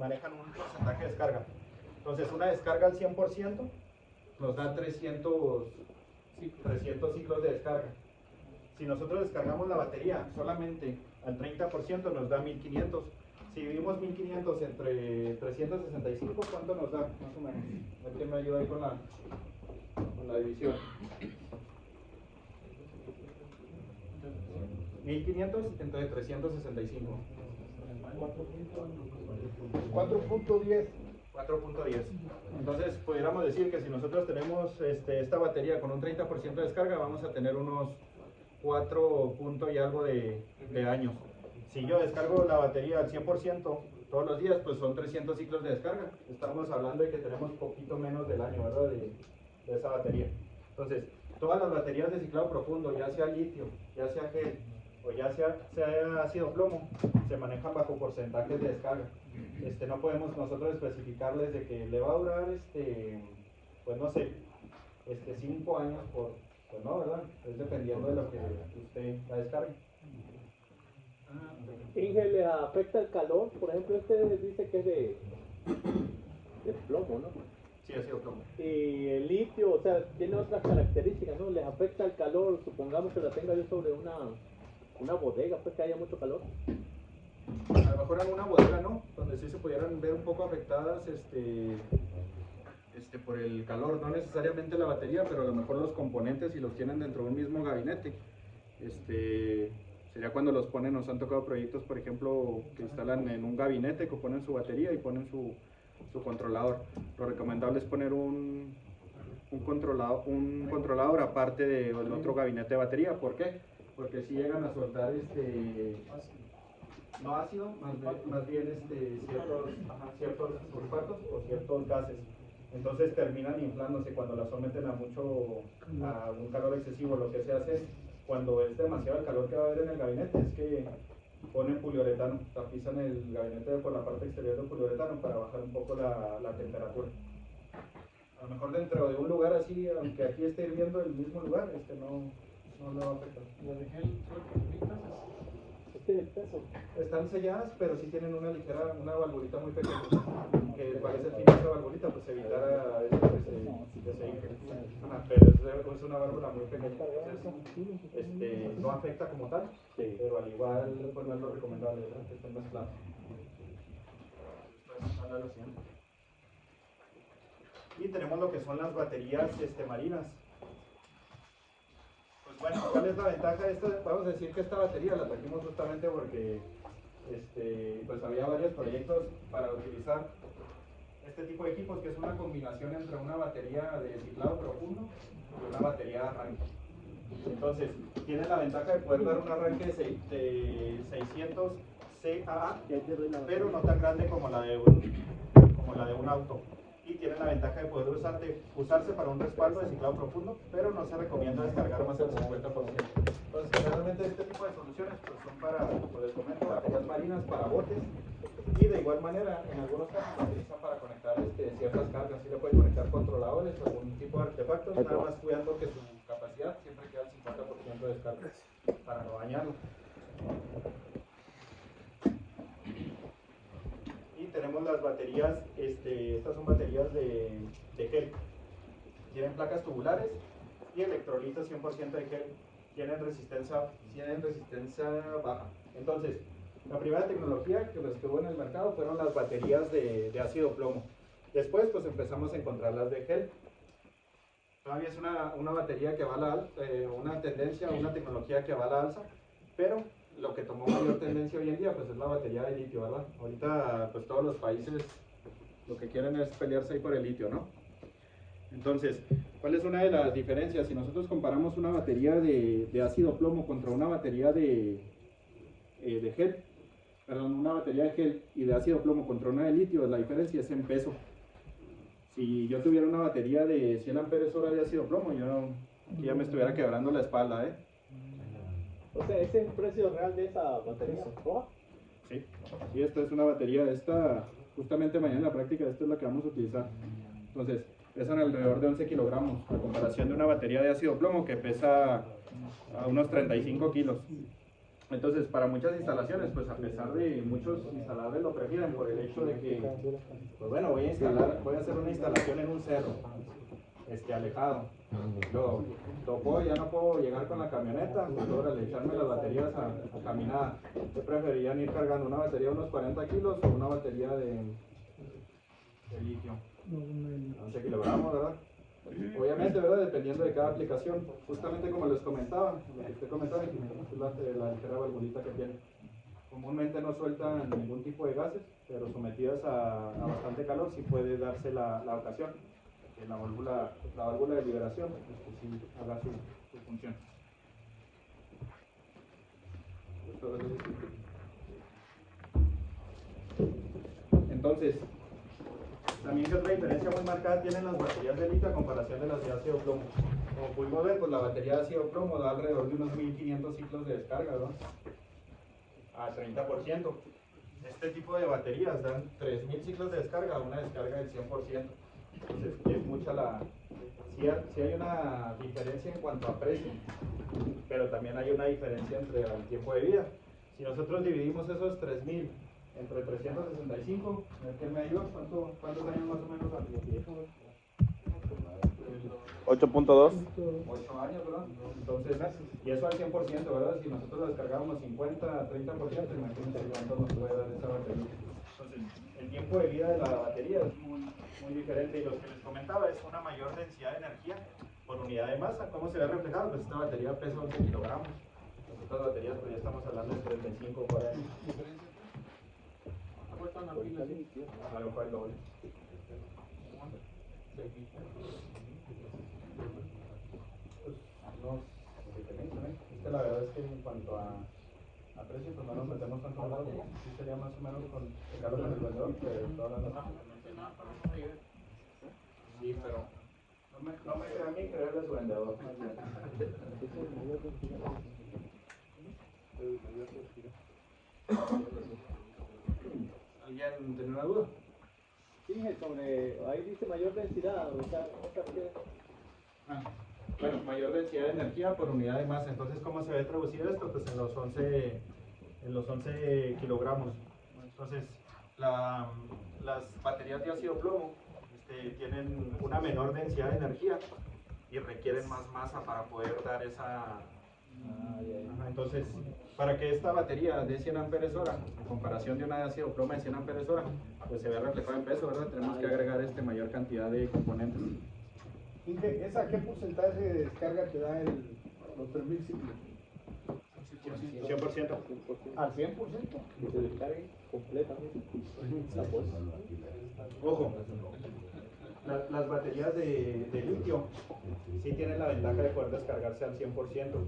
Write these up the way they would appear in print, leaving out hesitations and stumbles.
manejan un porcentaje de descarga. Entonces, una descarga al 100% nos da 300 ciclos de descarga. Si nosotros descargamos la batería solamente al 30% nos da 1500. Si dividimos 1500 entre 365, ¿cuánto nos da? Más o menos. ¿Quién me ayuda ahí con la división? 1500 entre 365. 4.10. 4.10. Entonces, pudiéramos decir que si nosotros tenemos esta batería con un 30% de descarga, vamos a tener unos 4 puntos y algo de años. Si yo descargo la batería al 100% todos los días, pues son 300 ciclos de descarga. Estamos hablando de que tenemos poquito menos del año, ¿verdad? De esa batería. Entonces, todas las baterías de ciclado profundo, ya sea litio, ya sea gel, o ya sea ácido plomo, se manejan bajo porcentajes de descarga. No podemos nosotros especificarles de que le va a durar, pues no sé, 5 años pues no, ¿verdad? Es dependiendo de lo que usted la descargue. Inge, ¿le afecta el calor? Por ejemplo, dice que es de plomo, ¿no? Sí, ácido plomo. Y el litio, o sea, tiene otras características, ¿no? ¿Les afecta el calor? Supongamos que la tenga yo sobre una bodega, pues que haya mucho calor. A lo mejor en una bodega no, donde sí se pudieran ver un poco afectadas por el calor, no necesariamente la batería, pero a lo mejor los componentes si los tienen dentro de un mismo gabinete. Sería cuando los ponen, nos han tocado proyectos, por ejemplo, que instalan en un gabinete, que ponen su batería y ponen su controlador. Lo recomendable es poner un controlador aparte del otro gabinete de batería. ¿Por qué? Porque si llegan a soltar no ácido, más bien ciertos sulfatos o ciertos gases. Entonces terminan inflándose cuando la someten a un calor excesivo. Lo que se hace cuando es demasiado el calor que va a haber en el gabinete es que ponen poliuretano, tapizan el gabinete por la parte exterior de poliuretano para bajar un poco la temperatura. A lo mejor dentro de un lugar así, aunque aquí esté hirviendo el mismo lugar, no le va a afectar. ¿Lo de gel El peso. Están selladas, pero sí tienen una valvulita muy pequeña, que parece fin de esa valvulita, pues evitar eso que se infle. Pero es una válvula muy pequeña, entonces no afecta como tal, pero al igual pues no es lo recomendable, ¿verdad? Que estén mezclados. Y tenemos lo que son las baterías marinas. Bueno, ¿cuál es la ventaja de esto? Vamos a decir que esta batería la trajimos justamente porque pues había varios proyectos para utilizar este tipo de equipos, que es una combinación entre una batería de ciclado profundo y una batería de arranque. Entonces, tiene la ventaja de poder dar un arranque de 600 CA, pero no tan grande como la de un auto. Y tiene la ventaja de poder usarse para un respaldo de ciclado profundo, pero no se recomienda descargar más del 50%. Entonces, generalmente este tipo de soluciones pues, son para, como les comento, baterías marinas para botes, y de igual manera, en algunos casos se utilizan para conectar ciertas cargas. Sí le pueden conectar controladores o algún tipo de artefactos, nada más cuidando que su capacidad siempre queda al 50% de descarga para no dañarlo. Tenemos las baterías, estas son baterías de gel, tienen placas tubulares y electrolitos 100% de gel, tienen resistencia baja. Entonces, la primera tecnología que estuvo en el mercado fueron las baterías de ácido plomo. Después pues empezamos a encontrar las de gel. Todavía es una batería que va a la alza, una tecnología que va a la alza, pero lo que tomó mayor tendencia hoy en día pues es la batería de litio, ¿verdad? Ahorita pues todos los países lo que quieren es pelearse ahí por el litio, ¿no? Entonces, ¿cuál es una de las diferencias? Si nosotros comparamos una batería de ácido plomo contra una batería una batería de gel y de ácido plomo contra una de litio, la diferencia es en peso. Si yo tuviera una batería de 100 amperes hora de ácido plomo, aquí ya me estuviera quebrando la espalda, ¿eh? O sea, ¿ese es el precio real de esa batería roja? Sí, y esta es una batería, justamente mañana en la práctica, esta es la que vamos a utilizar. Entonces, pesan alrededor de 11 kilogramos, a comparación de una batería de ácido plomo que pesa a unos 35 kilos. Entonces, para muchas instalaciones, pues a pesar de muchos instaladores lo prefieren por el hecho de que, pues bueno, voy a hacer una instalación en un cerro, alejado. Ya no puedo llegar con la camioneta, pues órale, echarme las baterías a caminar. ¿Qué preferirían ir cargando? ¿Una batería de unos 40 kilos o una batería de litio? 11 kilogramos, ¿verdad? Obviamente, ¿verdad? Dependiendo de cada aplicación. Justamente como les comentaba, lo que usted comentaba, es la ligera valvulita que tiene. Comúnmente no sueltan ningún tipo de gases, pero sometidas a bastante calor sí puede darse la ocasión que la válvula de liberación sí haga su función. Entonces, también que otra diferencia muy marcada tienen las baterías de litio a comparación de las de ácido plomo. Como pudimos ver, pues la batería de ácido plomo da alrededor de unos 1500 ciclos de descarga, ¿no? A 30%. Este tipo de baterías dan 3000 ciclos de descarga a una descarga del 100%. Entonces, es mucha sí hay una diferencia en cuanto a precio, pero también hay una diferencia entre el tiempo de vida. Si nosotros dividimos esos 3000 entre 365, ¿qué me ayuda? ¿Cuántos años más o menos al viejo? 8.2. 8 años, ¿verdad? Entonces, y eso al 100%, ¿verdad? Si nosotros lo descargábamos 50, 30%, imagínense cuánto nos puede dar esta batería. Entonces, el tiempo de vida de la batería es muy diferente, y lo que les comentaba es una mayor densidad de energía por unidad de masa. ¿Cómo se ve reflejado? Pues esta batería pesa 11 kilogramos. Las otras baterías, pues ya estamos hablando de 35 por ahí. Claro, fue el doble. La verdad es que en cuanto a precio, pues no nos metemos tanto en el sí sería más o menos con el vendedor que todas las sí, pero no me queda a mí creerle a su vendedor. ¿Alguien tiene una duda? Sí, ahí dice mayor densidad, o sea, bueno, mayor densidad de energía por unidad de masa. Entonces, ¿cómo se ve traducido esto? Pues en los 11 kilogramos. Entonces, las baterías de ácido plomo tienen una menor densidad de energía y requieren más masa para poder dar esa... Entonces, para que esta batería de 100 amperes hora, en comparación de una de ácido plomo de 100 amperes hora, pues se vea reflejado en peso, ¿verdad? Tenemos que agregar mayor cantidad de componentes. Inge, ¿esa qué porcentaje de descarga te da los 3000 ciclos? 100%. ¿Al 100%? Que se descargue completamente. Ojo, las baterías de litio sí tienen la ventaja de poder descargarse al 100%.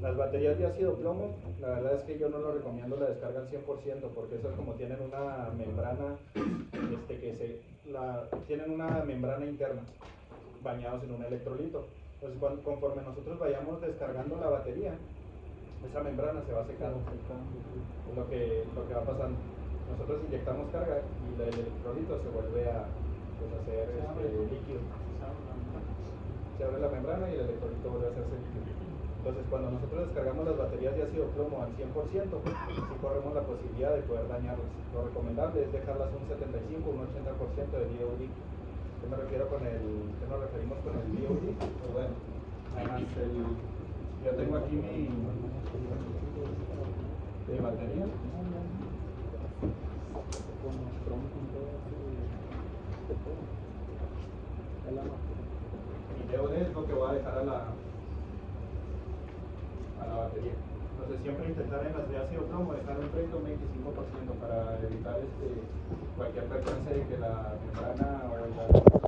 Las baterías de ácido plomo, la verdad es que yo no lo recomiendo la descarga al 100%, porque esas como tienen una membrana, tienen una membrana interna, bañados en un electrolito. Entonces, conforme nosotros vayamos descargando la batería, esa membrana se va secando. Es lo que va pasando. Nosotros inyectamos carga y el electrolito se vuelve a hacer líquido. Se abre la membrana y el electrolito vuelve a hacerse líquido. Entonces, cuando nosotros descargamos las baterías de ácido plomo al 100%, sí corremos la posibilidad de poder dañarlas. Lo recomendable es dejarlas un 75, un 80% de DOD. ¿Qué me refiero qué nos referimos con el DOD? Pues bueno, además yo tengo aquí mi batería. Y DOD es lo que voy a dejar a la batería. Entonces siempre intentar en las de ácido plomo dejar un 30 o un 25% para evitar cualquier percance de que la membrana o los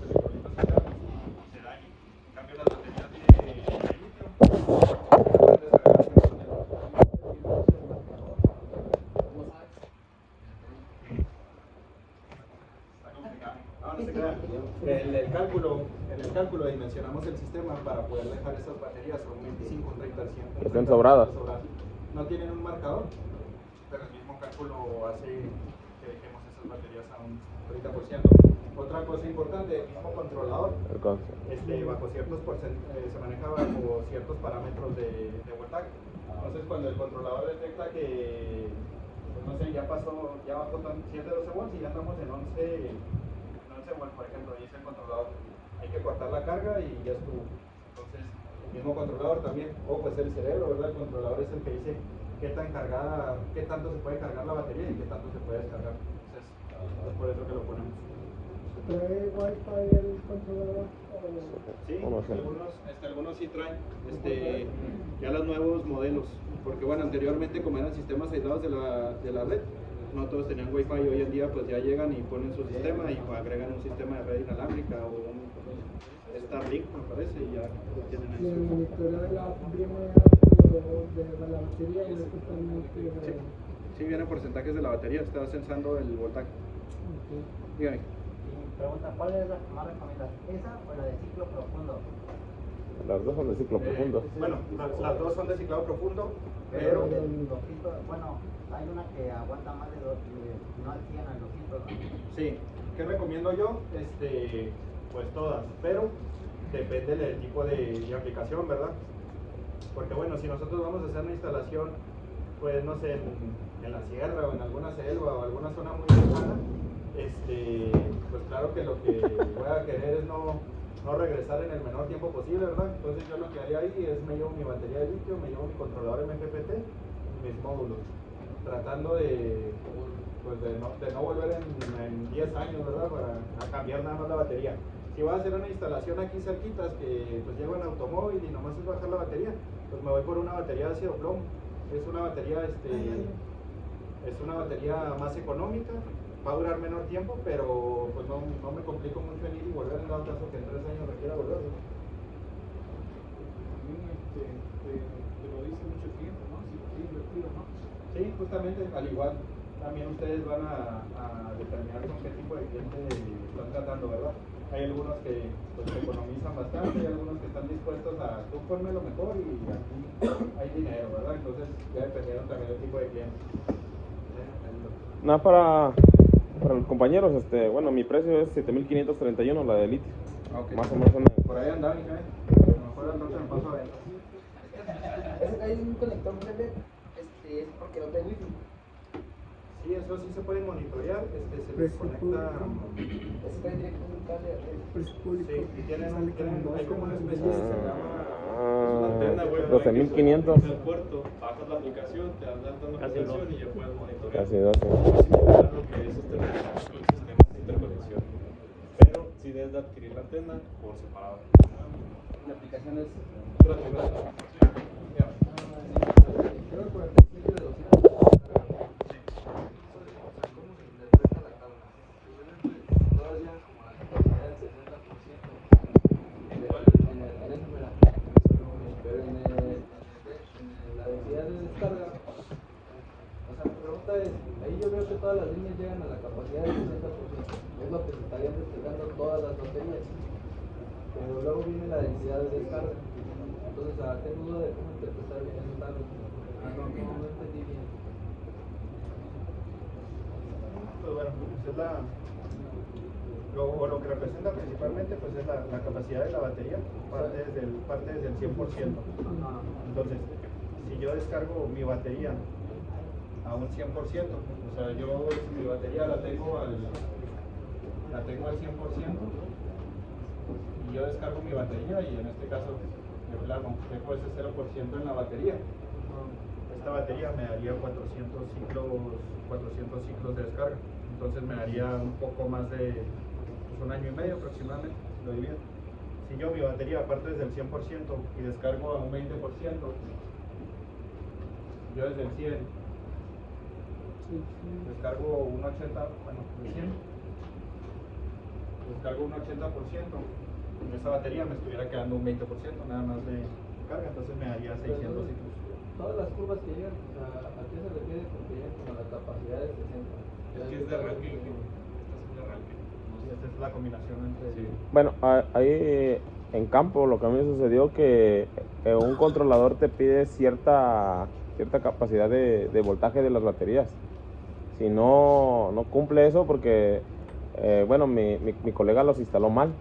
electrolitos se dañen. En cambio las baterías de litio pueden descargarse con está complicado. No se crean. En el cálculo dimensionamos el sistema para poder dejar esas baterías a un 25, un 30%. Estén sobradas. No tienen un marcador, pero el mismo cálculo hace que dejemos esas baterías a un 30%. Otra cosa importante, el mismo controlador, bajo ciertos se maneja bajo ciertos parámetros de voltaje. Entonces cuando el controlador detecta que, pues, no sé, ya bajó 712 volts y ya estamos en 11 volts, por ejemplo, dice el controlador, hay que cortar la carga y ya estuvo. Entonces, el mismo controlador también, o pues el cerebro, ¿verdad? El controlador es el que dice qué tanto se puede cargar la batería y qué tanto se puede descargar. Entonces, es por eso que lo ponemos. ¿Trae Wi-Fi el controlador? Sí, algunos sí traen ya los nuevos modelos, porque bueno, anteriormente como eran sistemas aislados de la red, no todos tenían Wi-Fi, y hoy en día pues ya llegan y ponen su sistema y pues, agregan un sistema de red inalámbrica o un Starlink, me parece, y ya tienen Y el eso. monitoreo de la batería y es totalmente... Sí, vienen porcentajes de la batería, está sensando el voltaje. Dígame. Y pregunta, ¿cuál es la que más recomiendas? ¿Esa o la de ciclo profundo? Las dos son de ciclo profundo. Bueno, las dos son de ciclado profundo, Pero pero bueno, hay una que aguanta más de 2, no al 100 al 200, ¿no? sí, ¿qué recomiendo yo? Pues todas, pero depende del tipo de aplicación, ¿verdad? Porque bueno, si nosotros vamos a hacer una instalación, pues no sé, en la sierra o en alguna selva o alguna zona muy lejana, pues claro que lo que voy a querer es no regresar en el menor tiempo posible, ¿verdad? Entonces yo lo que haría ahí es me llevo mi batería de litio, me llevo mi controlador MPPT y mis módulos, tratando de no volver en 10 años, ¿verdad? Para cambiar nada más la batería. Si voy a hacer una instalación aquí cerquitas que pues llevo en automóvil y nomás es bajar la batería, pues me voy por una batería de ácido plomo. Es una batería más económica, va a durar menor tiempo, pero pues no me complico mucho en ir y volver, en dado caso que en 3 años requiera volver. Te lo dice mucho tiempo, ¿no? Si invertido, ¿no? Sí, justamente, al igual, también ustedes van a determinar con qué tipo de cliente están tratando, ¿verdad? Hay algunos que pues, economizan bastante, hay algunos que están dispuestos a tú ponme lo mejor y aquí hay dinero, ¿verdad? Entonces ya dependiendo también del tipo de cliente. Nada, para los compañeros, bueno, mi precio es 7.531 la de litio. Okay. Más o menos una... Por ahí andaba, a lo mejor al rato me paso a ver. Ese que hay un conector USB, es porque no trae wifi. Sí, eso sí se puede monitorear, se les conecta. Ese trae directo un cable a red. Precio público. Sí, y hay como una especie de Ah, 12.500. El puerto, bajas la aplicación, te dan la notificación y ya puedes monitorear. Casi 12. Similar a lo que es el sistema de interconexión. Pero sí debes de adquirir la antena por separado. La aplicación es Creo que 47 de 200. pero en la densidad de descarga, o sea, mi pregunta es, ahí yo veo que todas las líneas llegan a la capacidad del 60%, es lo que se estarían desplegando todas las baterías, pero luego viene la densidad de descarga, entonces tengo duda de cómo interpretar bien esos datos, no entendí bien. Pues bueno, pues es lo que representa principalmente pues es la capacidad de la batería, parte desde el 100%. Entonces, si yo descargo mi batería a un 100%, o sea, yo mi batería la tengo al 100%, y yo descargo mi batería y en este caso de plano dejo ese 0% en la batería. Esta batería me daría 400 ciclos de descarga, entonces me daría un poco más de un año y medio aproximadamente, lo divido. Si yo mi batería parto desde el 100% y descargo a un 20%, yo desde el 100 descargo un 80%, bueno, de 100, descargo un 80%, en esa batería me estuviera quedando un 20% nada más de carga, entonces me daría 600 ciclos. Todas las curvas que llegan, ¿a qué se refiere? Porque llegan como a la capacidad de 60. Es que es de ranking. Esta es la combinación entre... Sí. Bueno, ahí en campo lo que a mí me sucedió que un controlador te pide cierta capacidad de voltaje de las baterías. Si no cumple eso, porque bueno, mi colega los instaló mal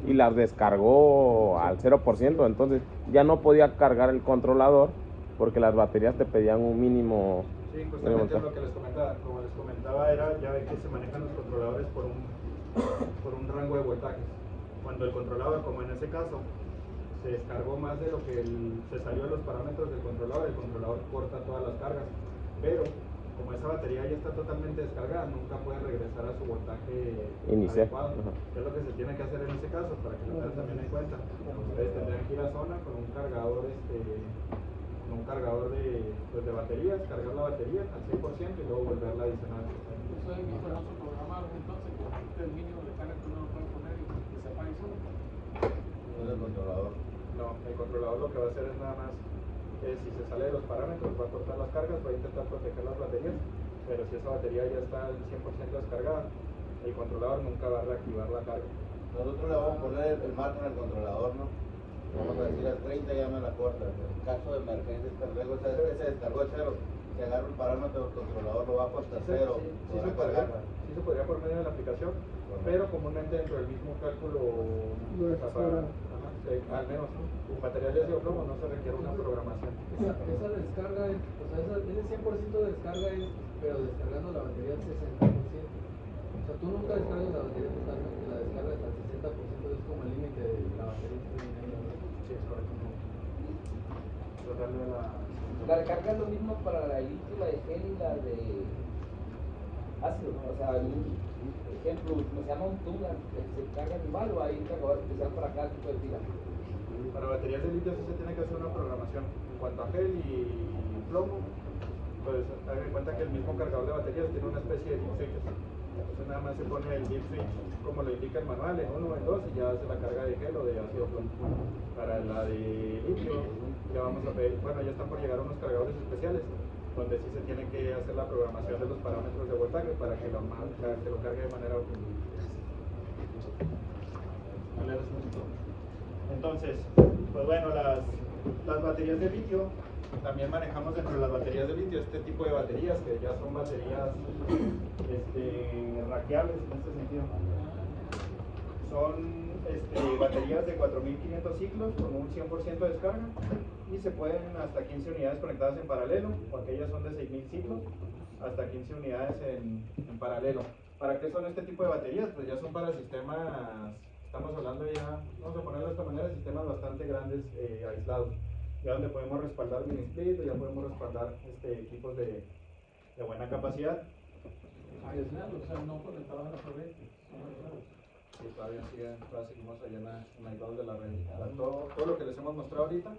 y las descargó al 0%, entonces ya no podía cargar el controlador porque las baterías te pedían un mínimo. Sí, justamente lo que les comentaba, como les comentaba, era, ya ve que se manejan los controladores por un rango de voltajes. Cuando el controlador, como en ese caso, se descargó más de lo que se salió de los parámetros del controlador, el controlador corta todas las cargas, pero como esa batería ya está totalmente descargada, nunca puede regresar a su voltaje Inicial. adecuado. ¿Qué es lo que se tiene que hacer en ese caso? Para que lo tengan también en cuenta. Ustedes tendrán que ir a zona con un cargador, de baterías, cargar la batería al 100% y luego volverla a adicionar. Eso es mi famoso programar entonces, que el mínimo de carga que uno no puede poner y que se apague solo. No, el controlador lo que va a hacer es nada más si se sale de los parámetros va a cortar las cargas, va a intentar proteger las baterías, pero si esa batería ya está al 100% descargada, el controlador nunca va a reactivar la carga. Nosotros le vamos a poner el marco en el controlador, ¿no? Vamos a decir al 30 ya me la corta. En caso de emergencia, luego se descargó el cero. Si agarra un parámetro del controlador lo bajo hasta cero. Sí se podría por medio de la aplicación, pero comúnmente dentro del mismo cálculo al menos en materiales de plomo no se requiere una programación. Esa descarga, ese 100% de descarga es, pero descargando la batería al 60%. O sea, tú nunca descargas la batería totalmente, la descargas al 60%, es como el límite de la batería que tiene ahí. Sí, es correcto. La recarga es lo mismo para la litio, la de gel y la de ácido, ¿no? O sea, ejemplo, se llama un Tunga, se carga igual o hay un cargador especial para cada tipo de pila. Para baterías de litio sí se tiene que hacer una programación. En cuanto a gel y plomo, pues hagan en cuenta que el mismo cargador de baterías tiene una especie de dip switches. Entonces nada más se pone el dip switch como lo indica el manual, en 1 o en 2 y ya hace la carga de gel o de ácido plomo. Para la de litio ya vamos a ver, bueno, ya están por llegar unos cargadores especiales donde sí se tiene que hacer la programación de los parámetros de voltaje para que lo cargue de manera óptima. Entonces, pues bueno, las baterías de litio, también manejamos dentro de las baterías de litio este tipo de baterías que ya son baterías rackeables en este sentido. Son baterías de 4500 ciclos con un 100% de descarga y se pueden hasta 15 unidades conectadas en paralelo, o aquellas son de 6000 ciclos, hasta 15 unidades en paralelo. ¿Para qué son este tipo de baterías? Pues ya son para sistemas, estamos hablando ya, vamos a ponerlo de esta manera, sistemas bastante grandes aislados, ya donde podemos respaldar mini split, ya podemos respaldar equipos de buena capacidad. Aislados, o sea, no conectados a la corriente. Sí, todavía seguimos allá en aislados de la red. Todo lo que les hemos mostrado ahorita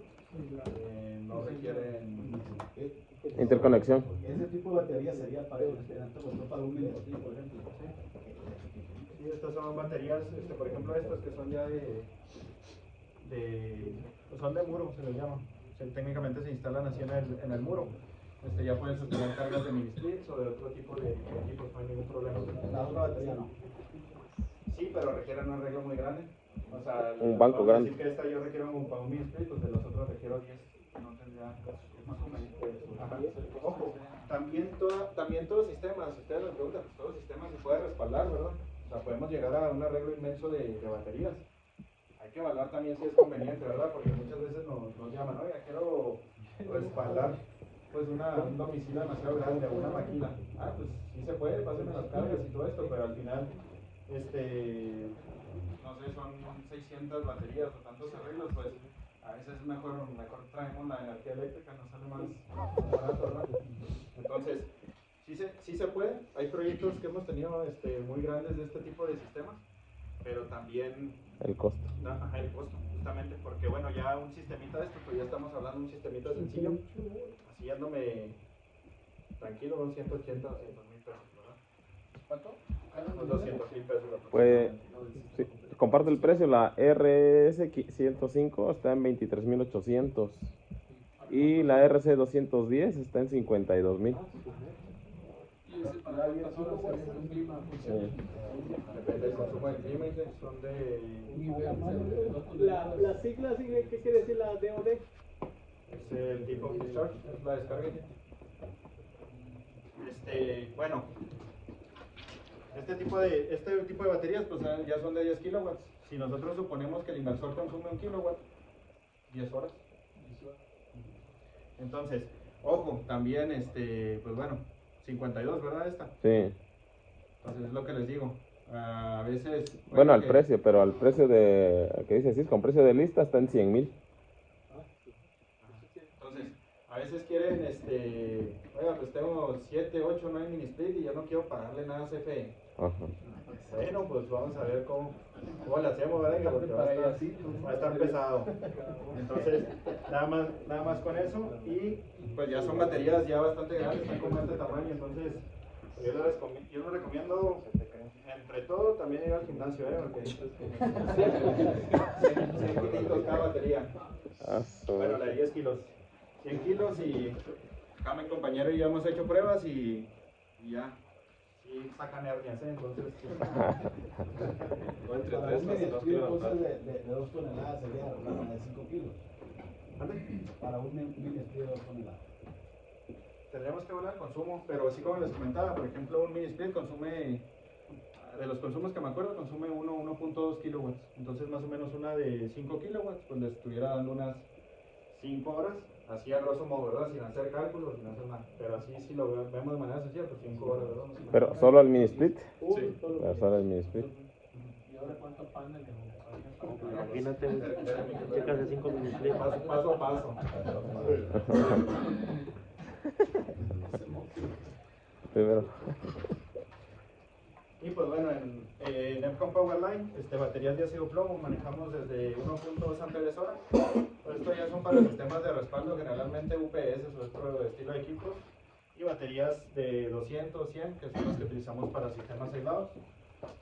no requieren interconexión. Ese tipo de batería sería para un mini split, por ejemplo. Sí, estas son baterías, por ejemplo estas que son ya pues son de muro, se les llama. Técnicamente se instalan así en el muro. Ya pueden sostener cargas de mini splits o de otro tipo de equipos, no hay ningún problema. La otra batería no. Sí, pero requieren un arreglo muy grande. O sea, Un banco grande. Decir que esta yo requiero para un mini split, pues de los otros requiero 10. No tendría más o menos. Ojo, también todos sistemas, si ustedes me preguntan, pues todos sistemas se puede respaldar, ¿verdad? O sea, podemos llegar a un arreglo inmenso de baterías. Hay que evaluar también si es conveniente, ¿verdad? Porque muchas veces nos llaman, oye, quiero respaldar pues un domicilio demasiado grande o una máquina. Ah, pues sí se puede, pásenme las cargas y todo esto, pero al final, no sé, son 600 baterías o tantos arreglos, pues a veces mejor traemos la energía eléctrica, nos sale más barato, ¿verdad? Entonces, sí se puede. Hay proyectos que hemos tenido muy grandes de este tipo de sistemas, pero también el costo. El costo, justamente, porque bueno, ya un sistemita de esto, pues ya estamos hablando de un sistemita sencillo, así yéndome tranquilo, unos 180, 200,000 pesos, ¿verdad? ¿Cuánto? Unos 200,000 pesos. Pues, sí, comparte el precio, la RS105 está en 23,800 y la RC210 está en 52,000. Y ese para cuántas horas en un clima funciona. Depende del consumo del clima, son de... La sigla, ¿qué quiere decir la DOD? Es el tipo of discharge, es la descarga. Bueno, Este tipo de baterías pues ya son de 10 kilowatts. Si nosotros suponemos que el inversor consume 1 kilowatt, 10 horas. Entonces, ojo, también, pues bueno, 52, ¿verdad esta? Sí. Entonces es lo que les digo. A veces... Bueno, al precio, pero al precio de, ¿qué dice así? Con precio de lista está en 100,000. Entonces, a veces quieren, oiga, pues tengo 7, 8, 9 mini split y yo no quiero pagarle nada a CFE. Ajá. Bueno, pues vamos a ver cómo le hacemos, ¿verdad? Porque va a estar pesado. Entonces, nada más con eso. Y pues ya son baterías ya bastante grandes, están como este tamaño. Entonces, yo les recomiendo, entre todo, también ir al gimnasio, porque 100 kilitos cada batería. Bueno, la de 10 kilos. 100 kilos y acá mi compañero y yo hemos hecho pruebas y ya. Y sacan hernias, entonces. O entre Para 3 un más mini 2 split kilómetros. de 2 toneladas sería una de 5 kilos. Para un mini split de 2 toneladas. Tendríamos que hablar del consumo, pero sí como les comentaba, por ejemplo, un mini split consume, de los consumos que me acuerdo, consume 1.2 kilowatts. Entonces más o menos una de 5 kilowatts, pues le estuviera dando unas 5 horas, así a grosso modo, ¿verdad? Sin hacer cálculos, sin hacer nada. Pero así si lo vemos de manera sencilla, pues 5 horas, ¿verdad? Pero solo el mini split. Sí. Solo el mini split. ¿Y ahora cuántos paneles? Imagínate, checas de 5 mini Paso a paso. Primero. Y pues bueno, en Epcon Powerline, baterías de ácido plomo, manejamos desde 1.2 amperes hora. Pues esto ya son para sistemas de respaldo, generalmente UPS o otro estilo de equipos. Y baterías de 200, 100, que son las que utilizamos para sistemas aislados.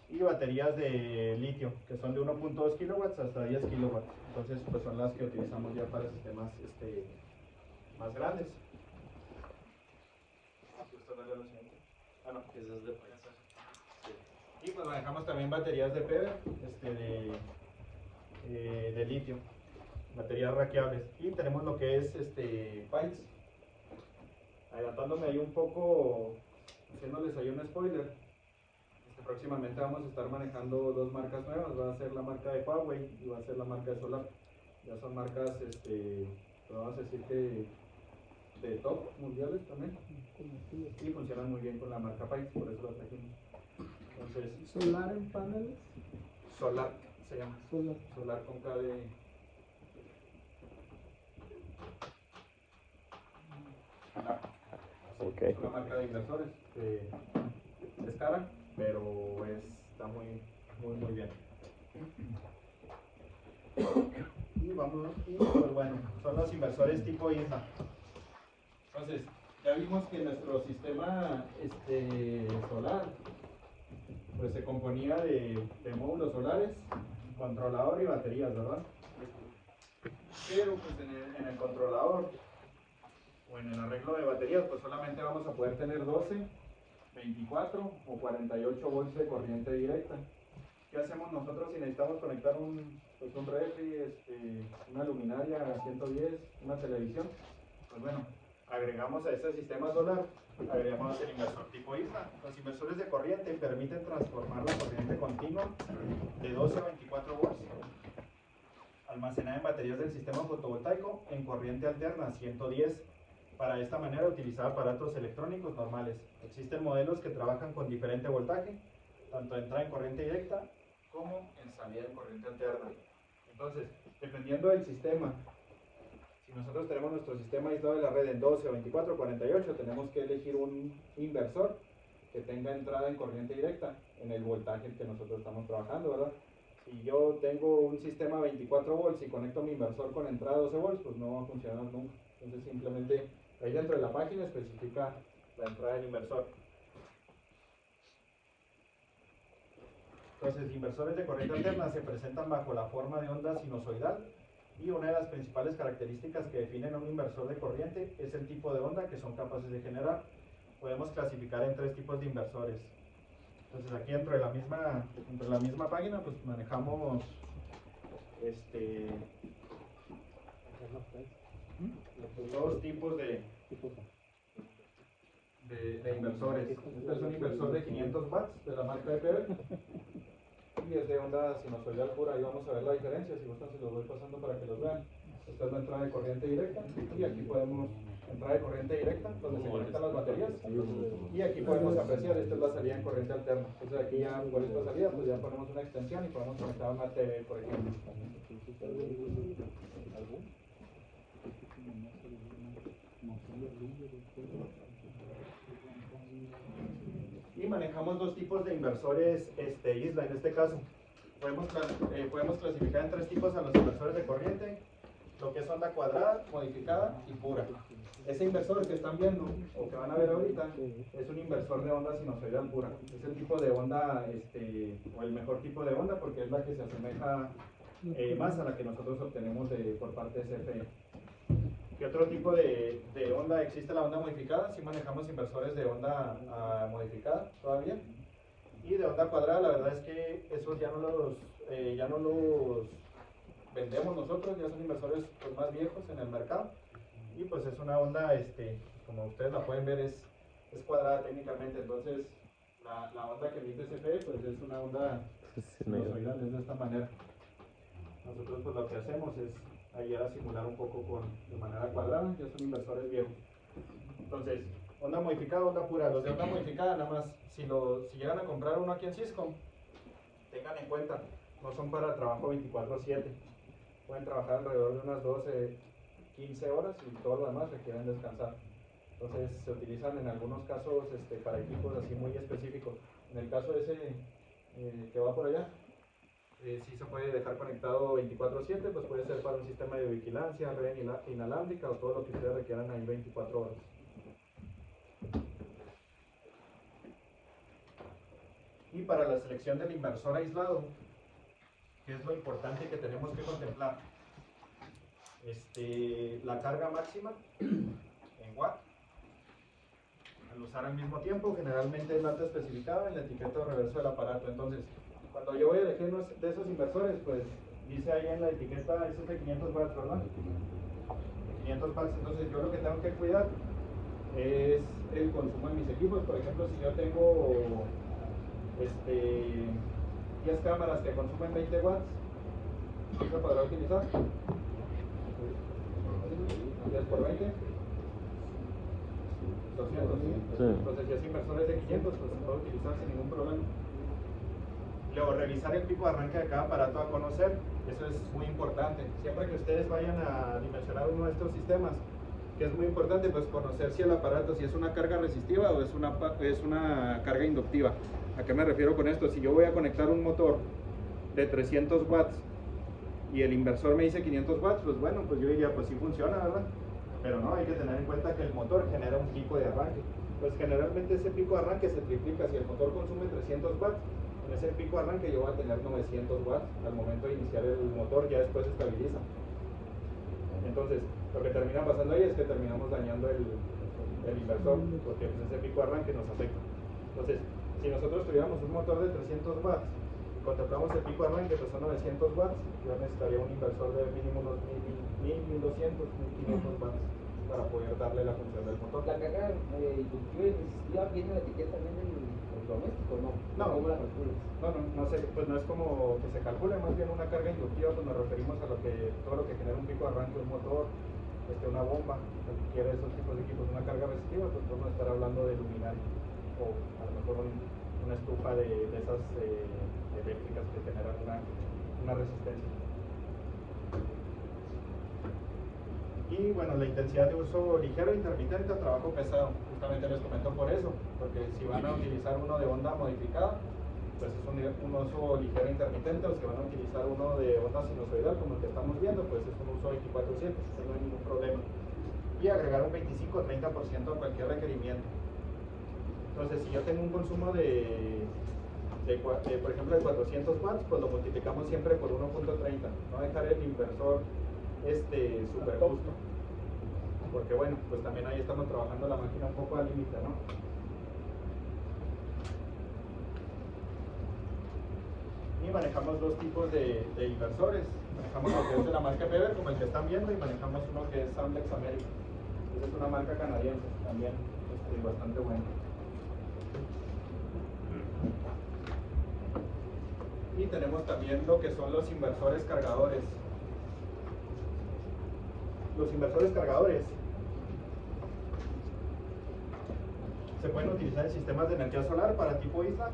Y baterías de litio, que son de 1.2 kilowatts hasta 10 kilowatts. Entonces, pues son las que utilizamos ya para sistemas más grandes. No, esas de prensa. Y pues manejamos también baterías de PV, de litio, baterías raqueables. Y tenemos lo que es Pyths. Adelantándome ahí un poco, haciéndoles ahí un spoiler. Próximamente vamos a estar manejando dos marcas nuevas, va a ser la marca de Huawei y va a ser la marca de Solar. Ya son marcas, vamos a decir que de top mundiales también. Y funcionan muy bien con la marca Pyths, por eso las trajimos. Entonces, ¿Solar en paneles? Solar se llama. Solar con K de... Okay. Es una marca de inversores. Es cara, pero está muy bien. Y pues bueno, son los inversores tipo ISA. Entonces, ya vimos que nuestro sistema solar pues se componía de módulos solares, controlador y baterías, ¿verdad? Pero pues en el controlador o en el arreglo de baterías pues solamente vamos a poder tener 12, 24 o 48 volts de corriente directa. ¿Qué hacemos nosotros si necesitamos conectar un refri, una luminaria a 110, una televisión? Pues bueno, agregamos a este sistema solar, agregamos el inversor tipo ISA. Los inversores de corriente permiten transformar la corriente continua de 12 a 24 volts almacenada en baterías del sistema fotovoltaico en corriente alterna 110. Para esta manera utilizar aparatos electrónicos normales. Existen modelos que trabajan con diferente voltaje, tanto entrada en corriente directa como en salida en corriente alterna. Entonces, dependiendo del sistema, si nosotros tenemos nuestro sistema aislado de la red en 12, 24, 48, tenemos que elegir un inversor que tenga entrada en corriente directa en el voltaje que nosotros estamos trabajando, ¿verdad? Si yo tengo un sistema 24 volts y conecto mi inversor con entrada 12 volts, pues no va a funcionar nunca. Entonces simplemente ahí dentro de la página especifica la entrada del inversor. Entonces, inversores de corriente alterna se presentan bajo la forma de onda sinusoidal y una de las principales características que definen un inversor de corriente es el tipo de onda que son capaces de generar. Podemos clasificar en 3 tipos de inversores. Entonces aquí dentro de la misma página pues manejamos dos tipos de inversores. Este es un inversor de 500 watts de la marca EPB y es de onda sinusoidal pura. Ahí vamos a ver la diferencia, si gustan se los voy pasando para que los vean. Esta es la entrada de corriente directa y aquí podemos, entrada de corriente directa donde se conectan las baterías, y aquí podemos apreciar, esta es la salida en corriente alterna. Entonces aquí ya por esta salida pues ya ponemos una extensión y podemos conectar una TV, por ejemplo. Y manejamos dos tipos de inversores isla. En este caso podemos clasificar en tres tipos a los inversores de corriente: lo que es onda cuadrada, modificada y pura. Ese inversor que están viendo o que van a ver ahorita es un inversor de onda sinusoidal pura. Es el tipo de onda, o el mejor tipo de onda, porque es la que se asemeja más a la que nosotros obtenemos por parte de CFE. ¿Qué otro tipo de onda existe? La onda modificada. Sí manejamos inversores de onda modificada todavía. Y de onda cuadrada, la verdad es que esos ya no los vendemos nosotros, ya son inversores pues, más viejos en el mercado. Y pues es una onda, como ustedes la pueden ver, es cuadrada técnicamente. Entonces la onda que emite CFE pues es una onda sinusoidal, es de esta manera. Nosotros pues lo que hacemos es ayudar a simular un poco de manera cuadrada, ya son inversores viejos. Entonces, onda modificada, onda pura. Los de onda modificada, nada más, si llegan a comprar uno aquí en Cisco, tengan en cuenta, no son para trabajo 24/7. Pueden trabajar alrededor de unas 12, 15 horas y todo lo demás requieren descansar. Entonces, se utilizan en algunos casos para equipos así muy específicos. En el caso de ese que va por allá, si se puede dejar conectado 24/7, pues puede ser para un sistema de vigilancia, red inalámbrica o todo lo que ustedes requieran ahí 24 horas. Y para la selección del inversor aislado, ¿qué es lo importante que tenemos que contemplar? La carga máxima en watt. Al usar al mismo tiempo, generalmente es la alta especificada en la etiqueta o reverso del aparato. Entonces, cuando yo voy a elegir uno de esos inversores, pues dice ahí en la etiqueta, ese es de 500 watts, ¿verdad? De 500 watts, entonces yo lo que tengo que cuidar es el consumo de mis equipos. Por ejemplo, si yo tengo 10 cámaras que consumen 20 watts, ¿sí se podrá utilizar? 10 por 20, 200. Sí. Entonces, si es inversores de 500, pues se puede utilizar sin ningún problema. Luego, revisar el pico de arranque de cada aparato a conocer, eso es muy importante. Siempre que ustedes vayan a dimensionar uno de estos sistemas, que es muy importante, pues conocer si el aparato, si es una carga resistiva o es una carga inductiva. ¿A qué me refiero con esto? Si yo voy a conectar un motor de 300 watts y el inversor me dice 500 watts, pues bueno, pues yo diría, pues sí funciona, ¿verdad? Pero no, hay que tener en cuenta que el motor genera un pico de arranque. Pues generalmente ese pico de arranque se triplica. Si el motor consume 300 watts, en ese pico de arranque yo voy a tener 900 watts al momento de iniciar el motor, ya después se estabiliza. Entonces, lo que termina pasando ahí es que terminamos dañando el inversor, porque pues, ese pico de arranque nos afecta. Entonces, si nosotros tuviéramos un motor de 300 watts y contemplamos el pico de arranque, pues son 900 watts, yo necesitaría un inversor de mínimo unos 1000, 1200, 1500 watts para poder darle la función del motor. ¿La carga inductiva y resistiva viene en la etiqueta también del doméstico, no? No. ¿Cómo la calculas? No sé, pues no es como que se calcule, más bien una carga inductiva, pues nos referimos a todo lo que genera un pico de arranque, un motor, una bomba, cualquiera de esos tipos de equipos. Una carga resistiva, pues podemos estar hablando de luminaria o a lo mejor una estufa de esas eléctricas que generan una resistencia. Y bueno, la intensidad de uso ligero, intermitente o trabajo pesado, justamente les comento por eso, porque si van a utilizar uno de onda modificada, pues es un uso ligero intermitente, o si van a utilizar uno de onda sinusoidal como el que estamos viendo, pues es un uso 24/7, no hay ningún problema. Y agregar un 25 o 30% a cualquier requerimiento. Entonces, si yo tengo un consumo por ejemplo, de 400 watts, pues lo multiplicamos siempre por 1.30, no dejar el inversor super justo, porque bueno, pues también ahí estamos trabajando la máquina un poco al límite, ¿no? Y manejamos dos tipos de inversores. Manejamos lo que es de la marca Weber, como el que están viendo, y manejamos uno que es Samlex America. Esa es una marca canadiense también. bastante bueno. Y tenemos también lo que son los inversores cargadores. Los inversores cargadores se pueden utilizar en sistemas de energía solar para tipo isla,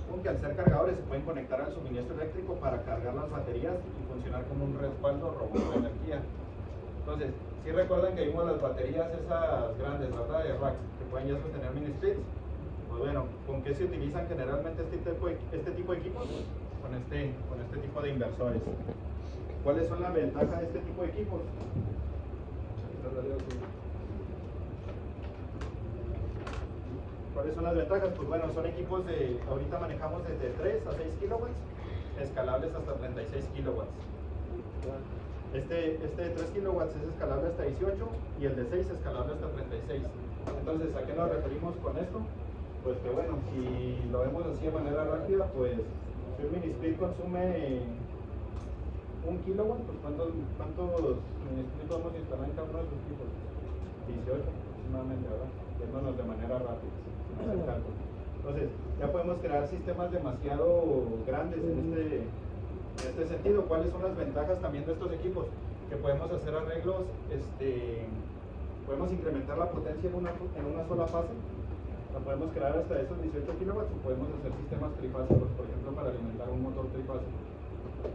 aunque al ser cargadores se pueden conectar al suministro eléctrico para cargar las baterías y funcionar como un respaldo robusto de energía. Entonces, si recuerdan que vimos las baterías esas grandes, ¿verdad? De rack, que pueden ya sostener mini splits. Pues bueno, ¿con qué se utilizan generalmente este tipo de equipos? Con este tipo de inversores. ¿Cuáles son las ventajas de este tipo de equipos? ¿Cuáles son las ventajas? Pues bueno, son equipos de, ahorita manejamos desde 3 a 6 kilowatts, escalables hasta 36 kilowatts. Este de 3 kilowatts es escalable hasta 18 y el de 6 escalable hasta 36. Entonces, ¿a qué nos referimos con esto? Pues que bueno, si lo vemos así de manera rápida, pues si un mini split consume 1 kilowatt, pues ¿cuántos mini split podemos instalar en cada uno de los equipos? 18 aproximadamente, ¿verdad? Yéndonos de manera rápida. Entonces, ya podemos crear sistemas demasiado grandes en este sentido. ¿Cuáles son las ventajas también de estos equipos? Que podemos hacer arreglos, podemos incrementar la potencia en una sola fase. La podemos crear hasta esos 18 kilowatts o podemos hacer sistemas trifásicos, por ejemplo, para alimentar un motor trifásico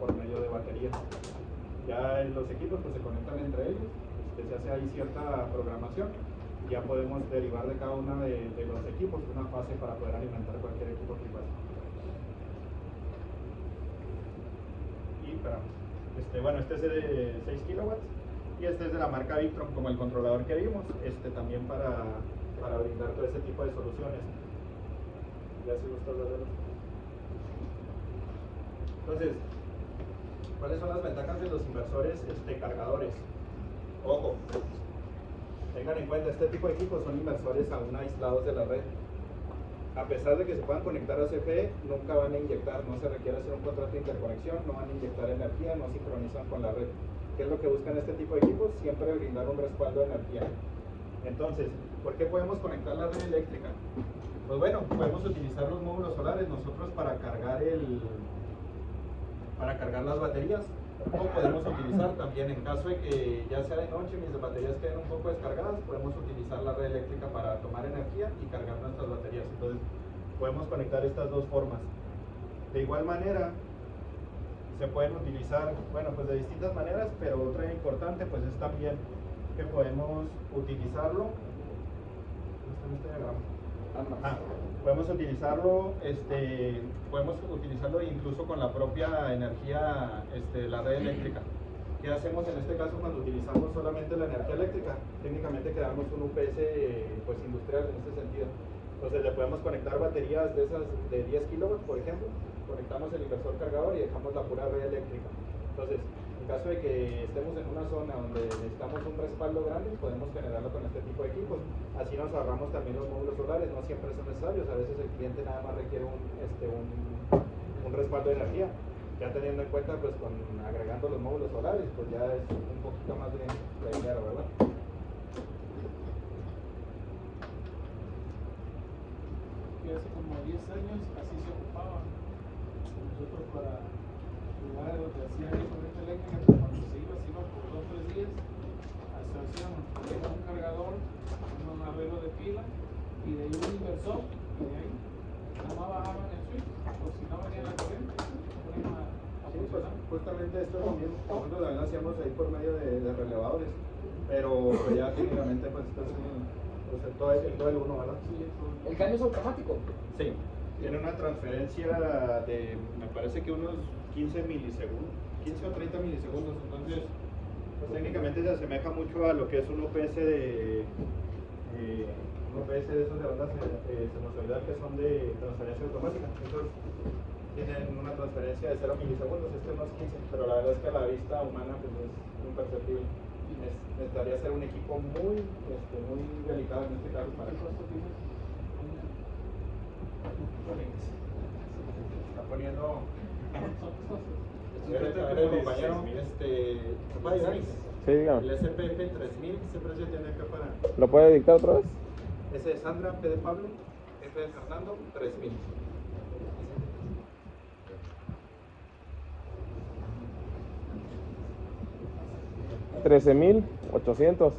por medio de baterías. Ya los equipos pues, se conectan entre ellos, se hace ahí cierta programación. Ya podemos derivar de cada uno de los equipos una fase para poder alimentar cualquier equipo trifásico. Y bueno, este es de 6 kilowatts y este es de la marca Victron, como el controlador que vimos, también para brindar todo ese tipo de soluciones. Ya se gustó verlo. Entonces, ¿cuáles son las ventajas de los inversores cargadores? Ojo, tengan en cuenta, este tipo de equipos son inversores aún aislados de la red. A pesar de que se puedan conectar a CFE, nunca van a inyectar, no se requiere hacer un contrato de interconexión, no van a inyectar energía, no sincronizan con la red. ¿Qué es lo que buscan este tipo de equipos? Siempre brindar un respaldo de energía. Entonces, ¿por qué podemos conectar la red eléctrica? Pues bueno, podemos utilizar los módulos solares nosotros para cargar las baterías, o podemos utilizar también en caso de que ya sea de noche mis baterías queden un poco descargadas, podemos utilizar la red eléctrica para tomar energía y cargar nuestras baterías. Entonces podemos conectar estas dos formas. De igual manera se pueden utilizar, bueno, pues de distintas maneras, pero otra importante pues es también que podemos utilizarlo. Podemos utilizarlo incluso con la propia energía, la red eléctrica. ¿Qué hacemos en este caso cuando utilizamos solamente la energía eléctrica? Técnicamente creamos un UPS pues industrial en este sentido. Entonces le podemos conectar baterías de esas de 10 kilowatts, por ejemplo, conectamos el inversor cargador y dejamos la pura red eléctrica. Entonces, en caso de que estemos en una zona donde necesitamos un respaldo grande, podemos generarlo con este tipo de equipos. Así nos ahorramos también los módulos solares, no siempre son necesarios, a veces el cliente nada más requiere un respaldo de energía. Ya teniendo en cuenta, pues agregando los módulos solares, pues ya es un poquito más de dinero, ¿verdad? Que hace como 10 años así se ocupaba. Nosotros para lugares donde hacían corriente eléctrica, pues cuando se iba por 2 o 3 días, hacíamos un cargador, un arreglo de pila y de ahí un inversor, y de ahí nada más bajaban el switch, o si no venía la corriente, ponían a pues, justamente esto también, nosotros también lo hacíamos ahí por medio de relevadores, pero pues ya técnicamente pues esto es todo el uno, ¿verdad? ¿El cambio es automático? Sí, tiene una transferencia de, me parece que unos 15 milisegundos, 15 o 30 milisegundos, entonces pues técnicamente se asemeja mucho a lo que es un UPS de esos de onda sinusoidal que son de transferencia automática. Entonces tienen una transferencia de 0 milisegundos, unos 15, pero la verdad es que a la vista humana pues es imperceptible. Necesitaría ser un equipo muy delicado en este caso para eso. Está poniendo el compañero, ¿se puede ayudar? Sí, dígame. El SPF 3000, ese precio tiene que para... ¿Lo puede dictar otra vez? S de Sandra, P de Pablo, F de Fernando, 3000. $13,800. 13.800.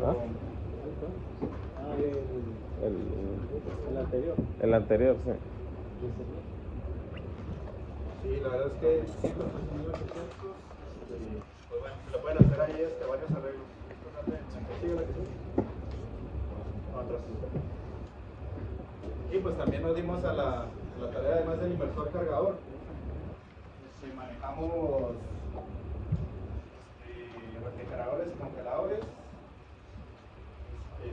¿Ah? Ah, el anterior. El anterior, sí. Sí, la verdad es que sí, los 13.800, pues bueno, lo pueden hacer ahí varios arreglos. ¿Sigue la que sigue? Atrás. Y pues también nos dimos a la tarea, además del inversor cargador, manejamos refrigeradores y congeladores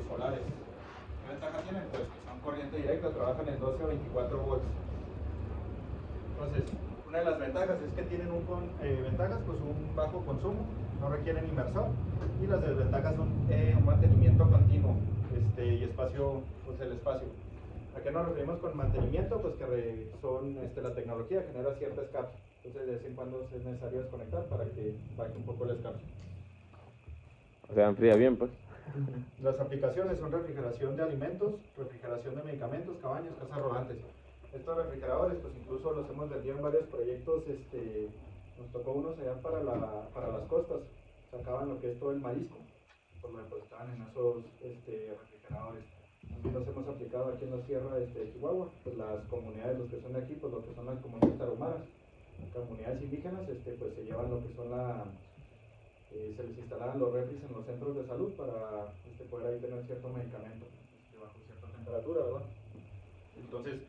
solares. ¿Qué ventaja tienen? Pues que son corriente directa, trabajan en 12 o 24 volts. Entonces, una de las ventajas es que tienen ventajas, pues un bajo consumo, no requieren inversor, y las desventajas son un mantenimiento continuo y espacio, pues el espacio. ¿A qué nos referimos con mantenimiento? Pues que son la tecnología genera cierta escape. Entonces, de vez en cuando es necesario desconectar para que baje un poco el escape. O sea, enfría bien, pues. Las aplicaciones son refrigeración de alimentos, refrigeración de medicamentos, cabañas, casas rodantes. Estos refrigeradores, pues incluso los hemos vendido en varios proyectos. Nos tocó unos allá para las costas. Sacaban lo que es todo el marisco, pues lo depositaban en esos refrigeradores. También los hemos aplicado aquí en la sierra de Chihuahua, pues las comunidades, los que son de aquí, pues lo que son las comunidades tarahumaras, comunidades indígenas, pues se llevan lo que son se les instalaban los refris en los centros de salud para poder ahí tener cierto medicamento bajo cierta temperatura, ¿verdad? Entonces,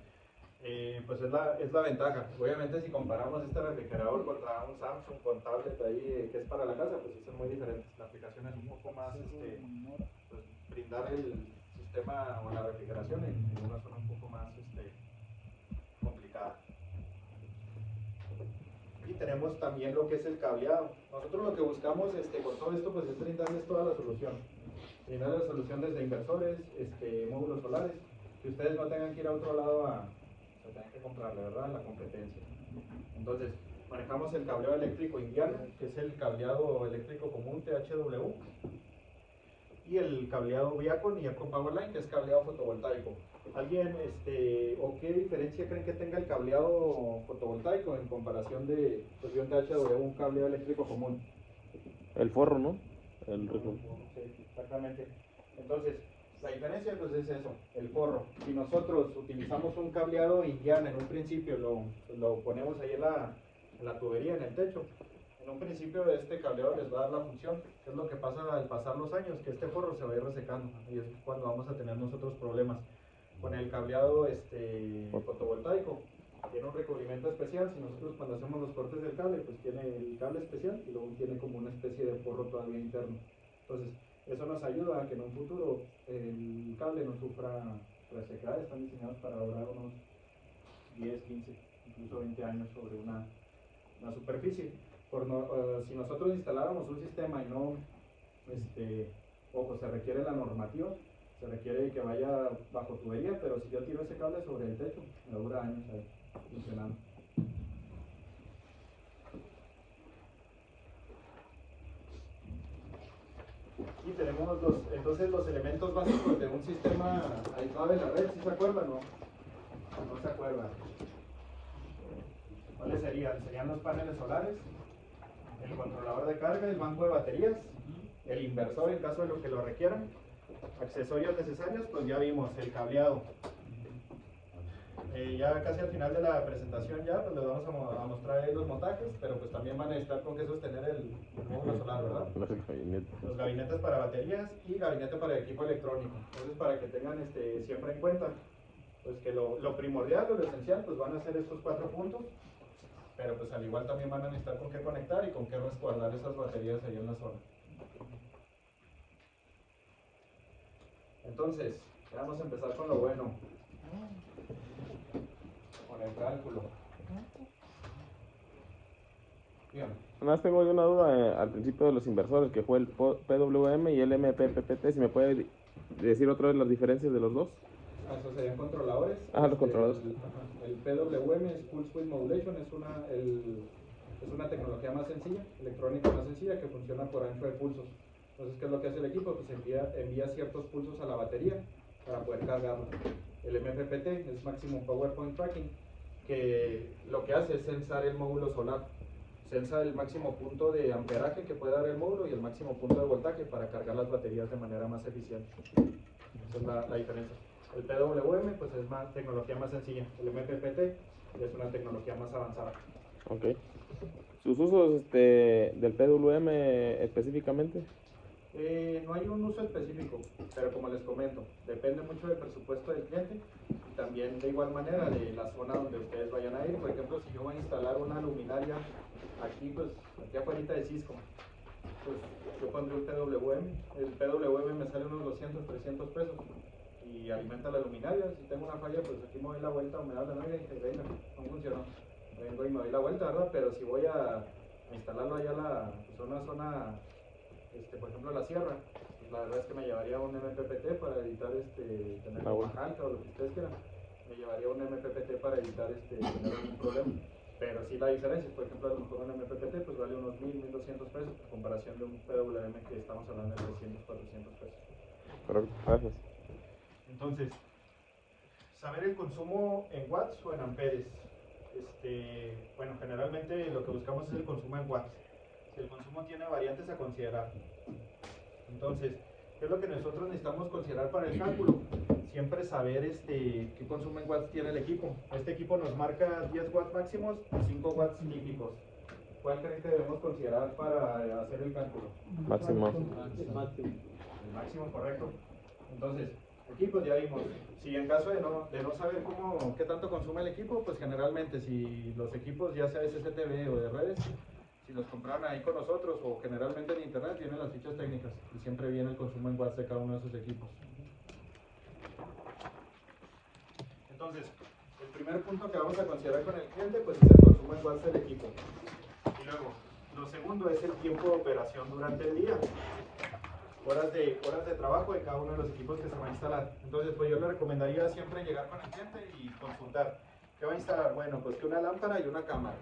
pues es la ventaja. Obviamente, si comparamos este refrigerador contra un Samsung con tablet ahí que es para la casa, pues sí son muy diferentes. La aplicación es un poco más, pues, brindar el sistema o la refrigeración en una zona un poco más complicada. Y tenemos también lo que es el cableado. Nosotros lo que buscamos con todo esto, pues es brindarles toda la solución. Brindar la solución desde inversores, módulos solares, que ustedes no tengan que ir a otro lado tengan que comprarle, ¿verdad? La competencia. Entonces, manejamos el cableado eléctrico Indiana, que es el cableado eléctrico común THW, y el cableado Viacon y Eco Powerline, que es cableado fotovoltaico. ¿Alguien, o qué diferencia creen que tenga el cableado fotovoltaico en comparación de un THW, un cableado eléctrico común? El forro, ¿no? Sí, exactamente. Entonces, la diferencia pues es eso, el forro. Si nosotros utilizamos un cableado Indiana en un principio, lo ponemos ahí en la tubería, en el techo, en un principio este cableado les va a dar la función. ¿Qué es lo que pasa al pasar los años? Que este forro se va a ir resecando y es cuando vamos a tener nosotros problemas. Con el cableado fotovoltaico tiene un recubrimiento especial. Si nosotros cuando hacemos los cortes del cable, pues tiene el cable especial y luego tiene como una especie de forro todavía interno. Entonces, eso nos ayuda a que en un futuro el cable no sufra resequedad. Están diseñados para durar unos 10, 15, incluso 20 años sobre una superficie. Si nosotros instaláramos un sistema y no, ojo, se requiere la normativa, se requiere que vaya bajo tubería, pero si yo tiro ese cable sobre el techo, me dura años ahí funcionando. Y tenemos entonces los elementos básicos de un sistema aislado de la red. ¿Sí se acuerdan o no se acuerdan? ¿Cuáles serían? Serían los paneles solares, el controlador de carga, el banco de baterías, el inversor en caso de lo que lo requieran, accesorios necesarios, pues ya vimos el cableado. Ya casi al final de la presentación pues les vamos a mostrar ahí los montajes, pero pues también van a necesitar con qué sostener el módulo solar, ¿verdad? Los gabinetes para baterías y gabinete para equipo electrónico. Entonces, para que tengan siempre en cuenta, pues que lo primordial o lo esencial, pues van a ser estos 4 puntos, pero pues al igual también van a necesitar con qué conectar y con qué resguardar esas baterías ahí en la zona. Entonces, vamos a empezar con lo bueno. Con el cálculo. Dígame. Nada más tengo yo una duda al principio de los inversores, que fue el PWM y el MPPT. Si me puede decir otra vez las diferencias de los dos. Esos serían controladores. Los controladores. El PWM es Pulse Width Modulation, es una tecnología más sencilla, electrónica más sencilla, que funciona por ancho de pulsos. Entonces, ¿qué es lo que hace el equipo? Pues envía ciertos pulsos a la batería para poder cargarla. El MPPT es Maximum Power Point Tracking, que lo que hace es censar el módulo solar. Censa el máximo punto de amperaje que puede dar el módulo y el máximo punto de voltaje para cargar las baterías de manera más eficiente. Esa es la diferencia. El PWM pues es más tecnología más sencilla. El MPPT es una tecnología más avanzada. Ok. ¿Sus usos del PWM específicamente? No hay un uso específico, pero como les comento, depende mucho del presupuesto del cliente y también de igual manera de la zona donde ustedes vayan a ir. Por ejemplo, si yo voy a instalar una luminaria aquí afuera de Cisco, pues yo pondré un PWM. El PWM me sale unos 200, 300 pesos y alimenta la luminaria. Si tengo una falla, pues aquí me doy la vuelta o me da la novia y dije, venga, no funcionó. Vengo y me doy la vuelta, ¿verdad? Pero si voy a instalarlo allá a una zona, por ejemplo la sierra, pues la verdad es que me llevaría un MPPT para evitar tener una alta o lo que ustedes quieran. Me llevaría un MPPT para evitar tener algún problema. Pero sí la diferencia, por ejemplo, a lo mejor un MPPT pues vale unos 1.000, 1.200 pesos en comparación de un PWM que estamos hablando de 300, 400 pesos. Correcto, gracias. Entonces, saber el consumo en watts o en amperes. Bueno, generalmente lo que buscamos es el consumo en watts. Si el consumo tiene variantes a considerar. Entonces, ¿qué es lo que nosotros necesitamos considerar para el cálculo? Siempre saber qué consumo en watts tiene el equipo. Este equipo nos marca 10 watts máximos y 5 watts típicos. ¿Cuál creen que debemos considerar para hacer el cálculo? Máximo. El máximo. El máximo, correcto. Entonces, aquí pues ya vimos, si en caso de no saber qué tanto consume el equipo, pues generalmente si los equipos ya sea de CCTV o de redes, si los compraron ahí con nosotros o generalmente en internet, vienen las fichas técnicas y siempre viene el consumo en watts de cada uno de esos equipos. Entonces, el primer punto que vamos a considerar con el cliente pues es el consumo en watts del equipo. Y luego, lo segundo es el tiempo de operación durante el día. Horas de trabajo de cada uno de los equipos que se va a instalar. Entonces, pues yo le recomendaría siempre llegar con el cliente y consultar. ¿Qué va a instalar? Bueno, pues que una lámpara y una cámara.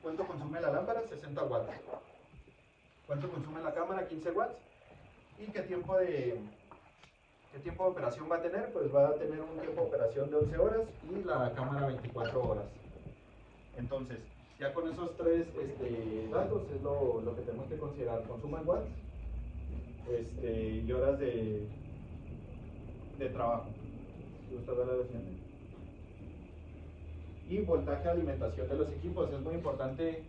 ¿Cuánto consume la lámpara? 60 watts. ¿Cuánto consume la cámara? 15 watts. ¿Y qué tiempo de operación va a tener? Pues va a tener un tiempo de operación de 11 horas y la cámara 24 horas. Entonces, ya con esos tres datos es lo que tenemos que considerar. Consumo en watts y horas de trabajo. Y voltaje de alimentación de los equipos. Es muy importante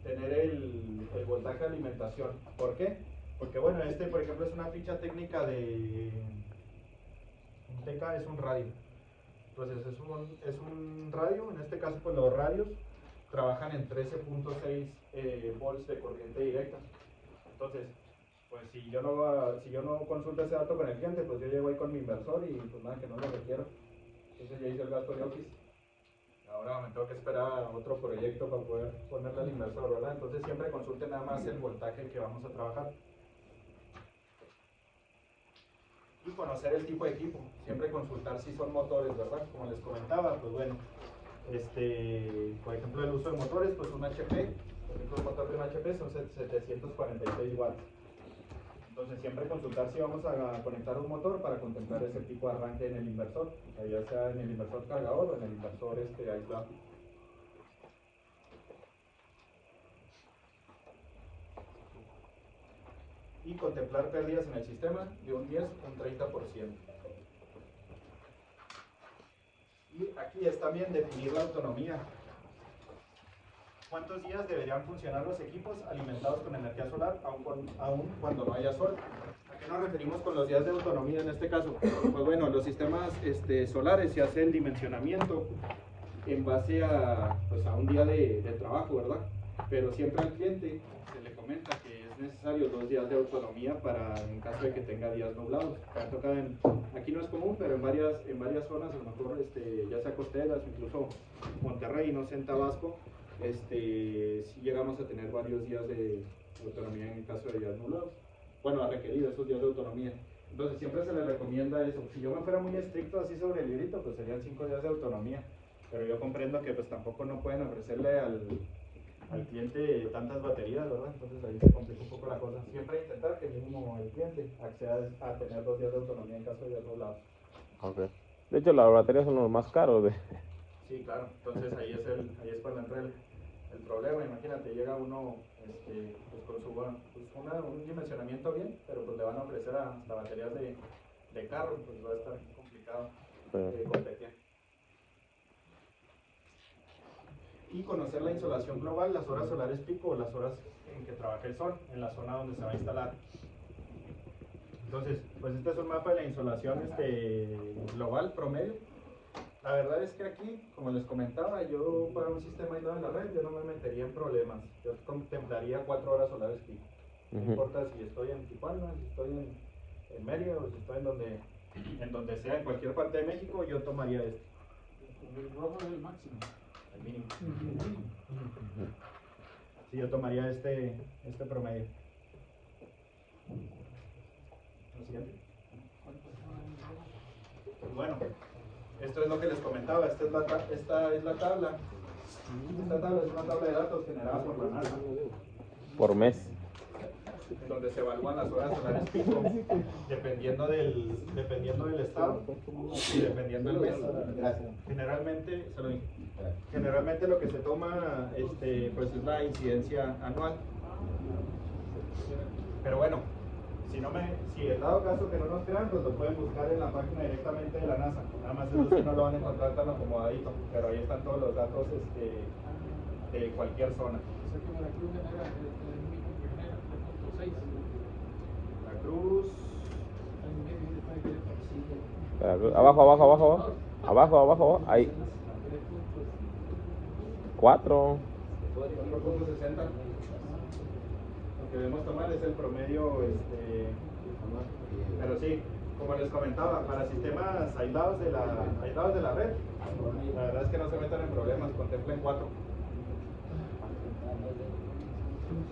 tener el voltaje de alimentación. ¿Por qué? Porque bueno, por ejemplo es una ficha técnica de un TK, es un radio. Entonces es un radio, en este caso pues los radios trabajan en 13.6 volts de corriente directa. Entonces, pues si yo no consulto ese dato con el cliente, pues yo llego ahí con mi inversor y pues nada, que no lo requiero. Entonces ya hice el gasto de Office. Ahora me tengo que esperar a otro proyecto para poder ponerle al inversor, ¿verdad? Entonces siempre consulte nada más el voltaje que vamos a trabajar. Y conocer el tipo de equipo. Siempre consultar si son motores, ¿verdad? Como les comentaba, pues bueno, por ejemplo el uso de motores, pues un HP, por ejemplo el motor de un HP son 746 watts. Entonces siempre consultar si vamos a conectar un motor para contemplar ese tipo de arranque en el inversor, o sea, ya sea en el inversor cargador o en el inversor aislado. Y contemplar pérdidas en el sistema de un 10 a un 30%. Y aquí es también definir la autonomía. ¿Cuántos días deberían funcionar los equipos alimentados con energía solar, aun cuando no haya sol? ¿A qué nos referimos con los días de autonomía en este caso? Pues bueno, los sistemas solares se hace el dimensionamiento en base a un día de trabajo, ¿verdad? Pero siempre al cliente se le comenta que es necesario 2 días de autonomía en caso de que tenga días nublados. Aquí no es común, pero en varias zonas, a lo mejor ya sea costeras, incluso Monterrey, no sé, en Tabasco, si llegamos a tener varios días de autonomía en el caso de días nublados. Bueno, ha requerido esos días de autonomía. Entonces siempre se les recomienda eso. Si yo me fuera muy estricto así sobre el librito, pues serían 5 días de autonomía. Pero yo comprendo que pues tampoco no pueden ofrecerle al cliente tantas baterías, ¿verdad? Entonces ahí se complica un poco la cosa. Siempre intentar que mínimo el cliente acceda a tener 2 días de autonomía en caso de otros lados. Okay. De hecho, las baterías son los más caros. Sí, claro. Entonces ahí es cuando entra el problema. Imagínate, llega uno pues con su un dimensionamiento bien, pero pues le van a ofrecer hasta baterías de carro, pues va a estar complicado competir. Y conocer la insolación global, las horas solares pico o las horas en que trabaja el sol, en la zona donde se va a instalar. Entonces, pues este es un mapa de la insolación global promedio. La verdad es que aquí, como les comentaba, yo para un sistema aislado en la red, yo no me metería en problemas. Yo contemplaría 4 horas solares pico. No importa si estoy en Tijuana, si estoy en Mérida o si estoy en donde sea, en cualquier parte de México, yo tomaría esto. El rojo es el máximo. El mínimo. Sí, yo tomaría este promedio. ¿Lo siguiente? Pues bueno, esto es lo que les comentaba, esta es la tabla. Esta tabla es una tabla de datos generada por la NASA. Por mes. En donde se evalúan las horas solares pico, dependiendo del estado y dependiendo del mes. Generalmente lo que se toma pues es la incidencia anual. Pero bueno, si en dado caso que no nos crean, pues lo pueden buscar en la página directamente de la NASA. Nada más eso sí no lo van a encontrar tan acomodadito, pero ahí están todos los datos de cualquier zona. O sea que Veracruz genera el único que genera 3.6. Veracruz. Abajo, ahí. 4. 4.60. Lo que debemos tomar es el promedio, pero sí, como les comentaba, para sistemas aislados de la red, la verdad es que no se metan en problemas, contemplen 4.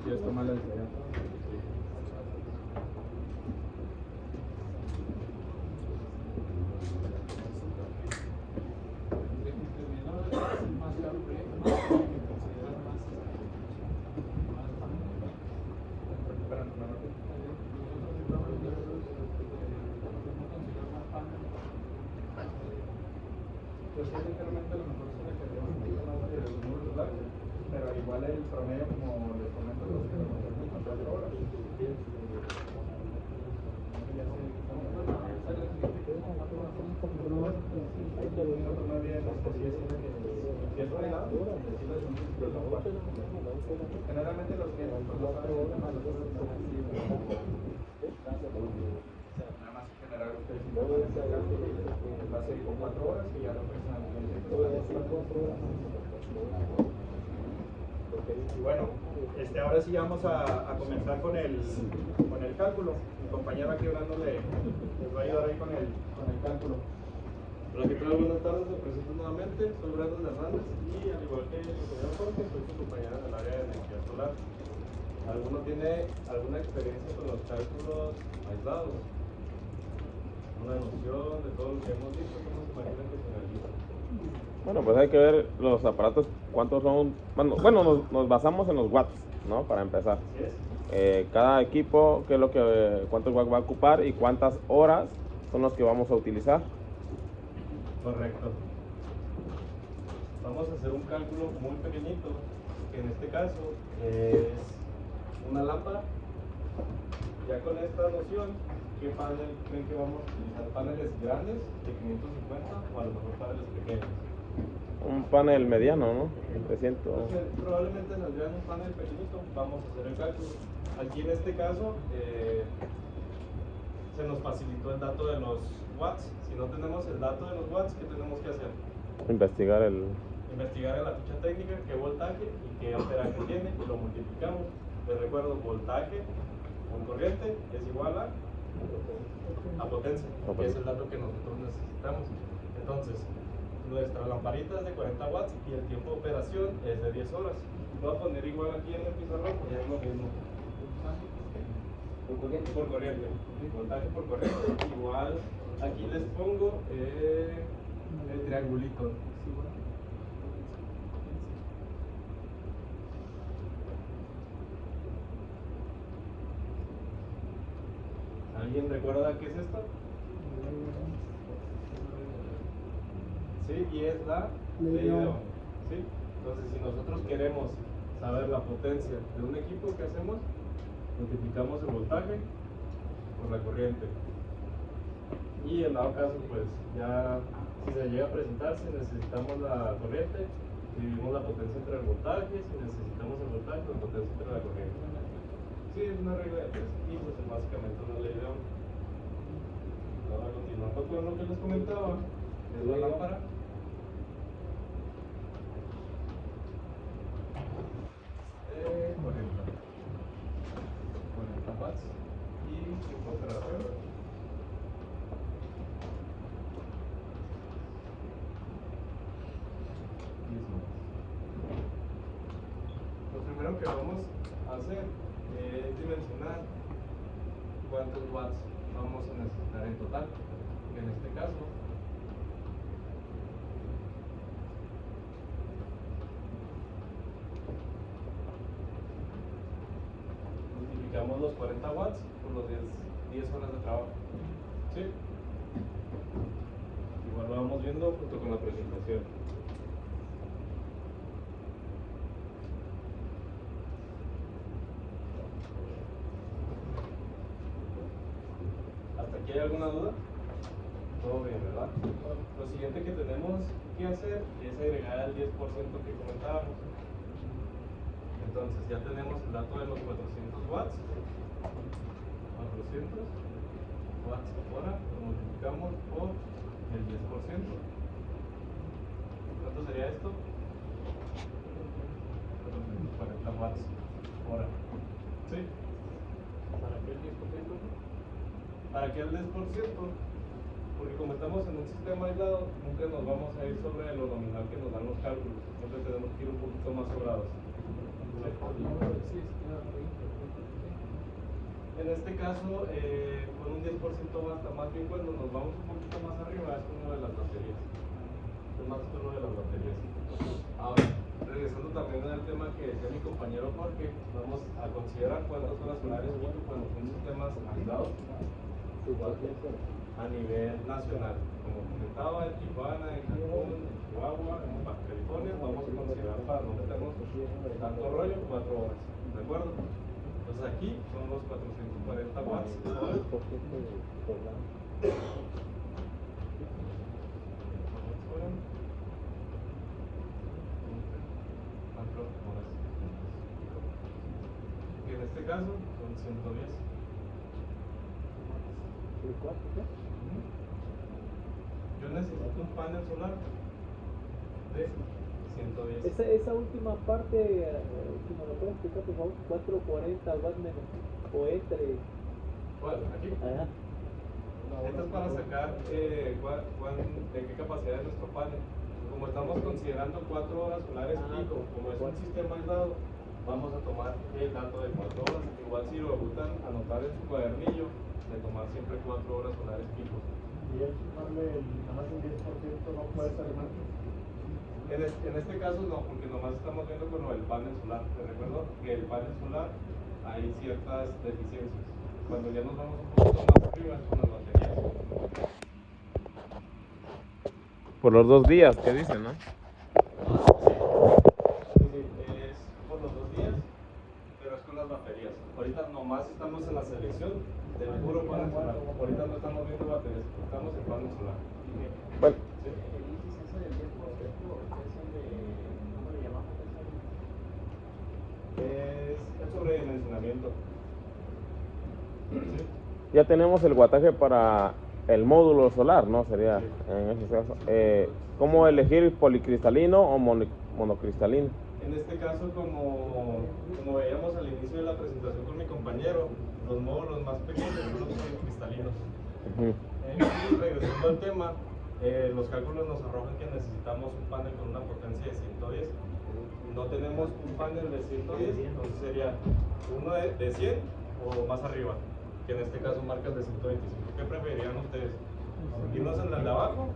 Si esto mal les veo. Pues técnicamente a lo mejor es una que tenemos un poquito más de los números largos, pero igual el promedio, como les comento, los que nos permiten 4 horas. Generalmente los que nada más generar ustedes va a ser con 4 horas y ya lo y bueno, ahora sí vamos a comenzar con el cálculo. Mi compañero aquí hablando les va a ayudar ahí con el cálculo. Hola, ¿qué tal? Buenas tardes, me presento nuevamente, soy Brandon Hernández y al igual que el ingeniero Jorge, soy su compañero en el área de energía solar. ¿Alguno tiene alguna experiencia con los cálculos aislados? ¿Una noción de todo lo que hemos visto? ¿Cómo se imagina que se realiza? Bueno, pues hay que ver los aparatos, cuántos son. Bueno, nos basamos en los watts, ¿no? Para empezar. Cada equipo, cuántos watts va a ocupar y cuántas horas son los que vamos a utilizar. Correcto. Vamos a hacer un cálculo muy pequeñito, que en este caso es una lámpara. Ya con esta noción, ¿qué panel creen que vamos a utilizar? ¿Paneles grandes de 550 o a lo mejor paneles pequeños? Un panel mediano, ¿no? 300. Entonces, probablemente saldría en un panel pequeñito. Vamos a hacer el cálculo. Aquí en este caso se nos facilitó el dato de los watts. Si no tenemos el dato de los watts, ¿qué tenemos que hacer? Investigar en la ficha técnica qué voltaje y qué amperaje tiene y lo multiplicamos. Les recuerdo, voltaje por corriente es igual a potencia, que es el dato que nosotros necesitamos. Entonces, nuestra lamparita es de 40 watts y el tiempo de operación es de 10 horas. Voy a poner igual aquí en el pizarrón, ya es lo mismo. Por corriente. Voltaje por corriente. Igual, aquí les pongo el triangulito. recuerda qué es esto? Sí, y es la ley de Ohm. ¿Sí? Entonces, si nosotros queremos saber la potencia de un equipo, ¿qué hacemos? Multiplicamos el voltaje por la corriente. Y en dado caso, pues ya si se llega a presentar, si necesitamos la corriente, dividimos la potencia entre el voltaje, si necesitamos el voltaje, la potencia entre la corriente. Sí, es una regla de 3 y pues es básicamente una ley de Ohm. Ahora continuando con lo que les comentaba, es la lámpara. Por ejemplo, 40 watts y tiempo de operación. 10 watts. Lo primero que vamos a hacer es dimensionar cuántos watts vamos a necesitar en total. En este caso, multiplicamos los 40 watts por los 10 horas de trabajo. ¿Sí? Igual lo vamos viendo junto con la presentación. ¿Hasta aquí hay alguna duda? Todo bien, ¿verdad? Lo siguiente que tenemos que hacer es agregar el 10% que comentábamos. Entonces ya tenemos el dato de los 400 watts. 400 watts hora, lo multiplicamos por el 10%. ¿Cuánto sería esto? 40 watts hora. ¿Sí? ¿Para qué el 10%? ¿Para qué el 10%? Porque como estamos en un sistema aislado, nunca nos vamos a ir sobre lo nominal que nos dan los cálculos. Siempre tenemos que ir un poquito más sobrados. En este caso, con un 10% basta, más bien cuando nos vamos un poquito más arriba es con uno de las baterías. Es más con uno de las baterías. Ahora, regresando también al tema que decía mi compañero Jorge, vamos a considerar cuántas horas horarias pico cuando son sistemas aislados a nivel nacional. Como comentaba, en Tijuana, en Cancún, en Chihuahua, en Baja California, vamos a considerar para no meternos tanto rollo 4 horas. ¿De acuerdo? Entonces aquí son los 440 watts. Y en este caso son 110. Yo necesito un panel solar de 110. Esa última parte, si me lo puedes explicar por favor, 440 watts menos o entre. ¿Cuál? ¿Aquí? Ajá. Esto es para sacar de qué capacidad es nuestro panel. Como estamos considerando 4 horas solares pico, como es un sistema aislado, vamos a tomar el dato de 4 horas. Igual si lo gustan anotar en su cuadernillo, de tomar siempre 4 horas solares pico. ¿Y el sumarle nada más un 10% no puede ser más? En este caso no, porque nomás estamos viendo con lo del panel solar. Te recuerdo que el panel solar hay ciertas deficiencias. Cuando ya nos vamos un poquito más arriba es con las baterías. Por los 2 días, ¿qué dicen, no? Sí, es por los 2 días, pero es con las baterías. Ahorita nomás estamos en la selección del puro panel solar. Ahorita no estamos viendo baterías, estamos en panel solar. Bueno. ¿Sí? Es sobredimensionamiento. ¿Sí? Ya tenemos el wattaje para el módulo solar, ¿no? Sería en ese caso. ¿Cómo elegir policristalino o monocristalino? En este caso, como veíamos al inicio de la presentación con mi compañero, los módulos más pequeños son los cristalinos. Y regresando al tema, los cálculos nos arrojan que necesitamos un panel con una potencia de 110. No tenemos un panel de 110, entonces sería uno de 100 o más arriba, que en este caso marca el de 125. ¿Qué preferirían ustedes? ¿Irnos en el de abajo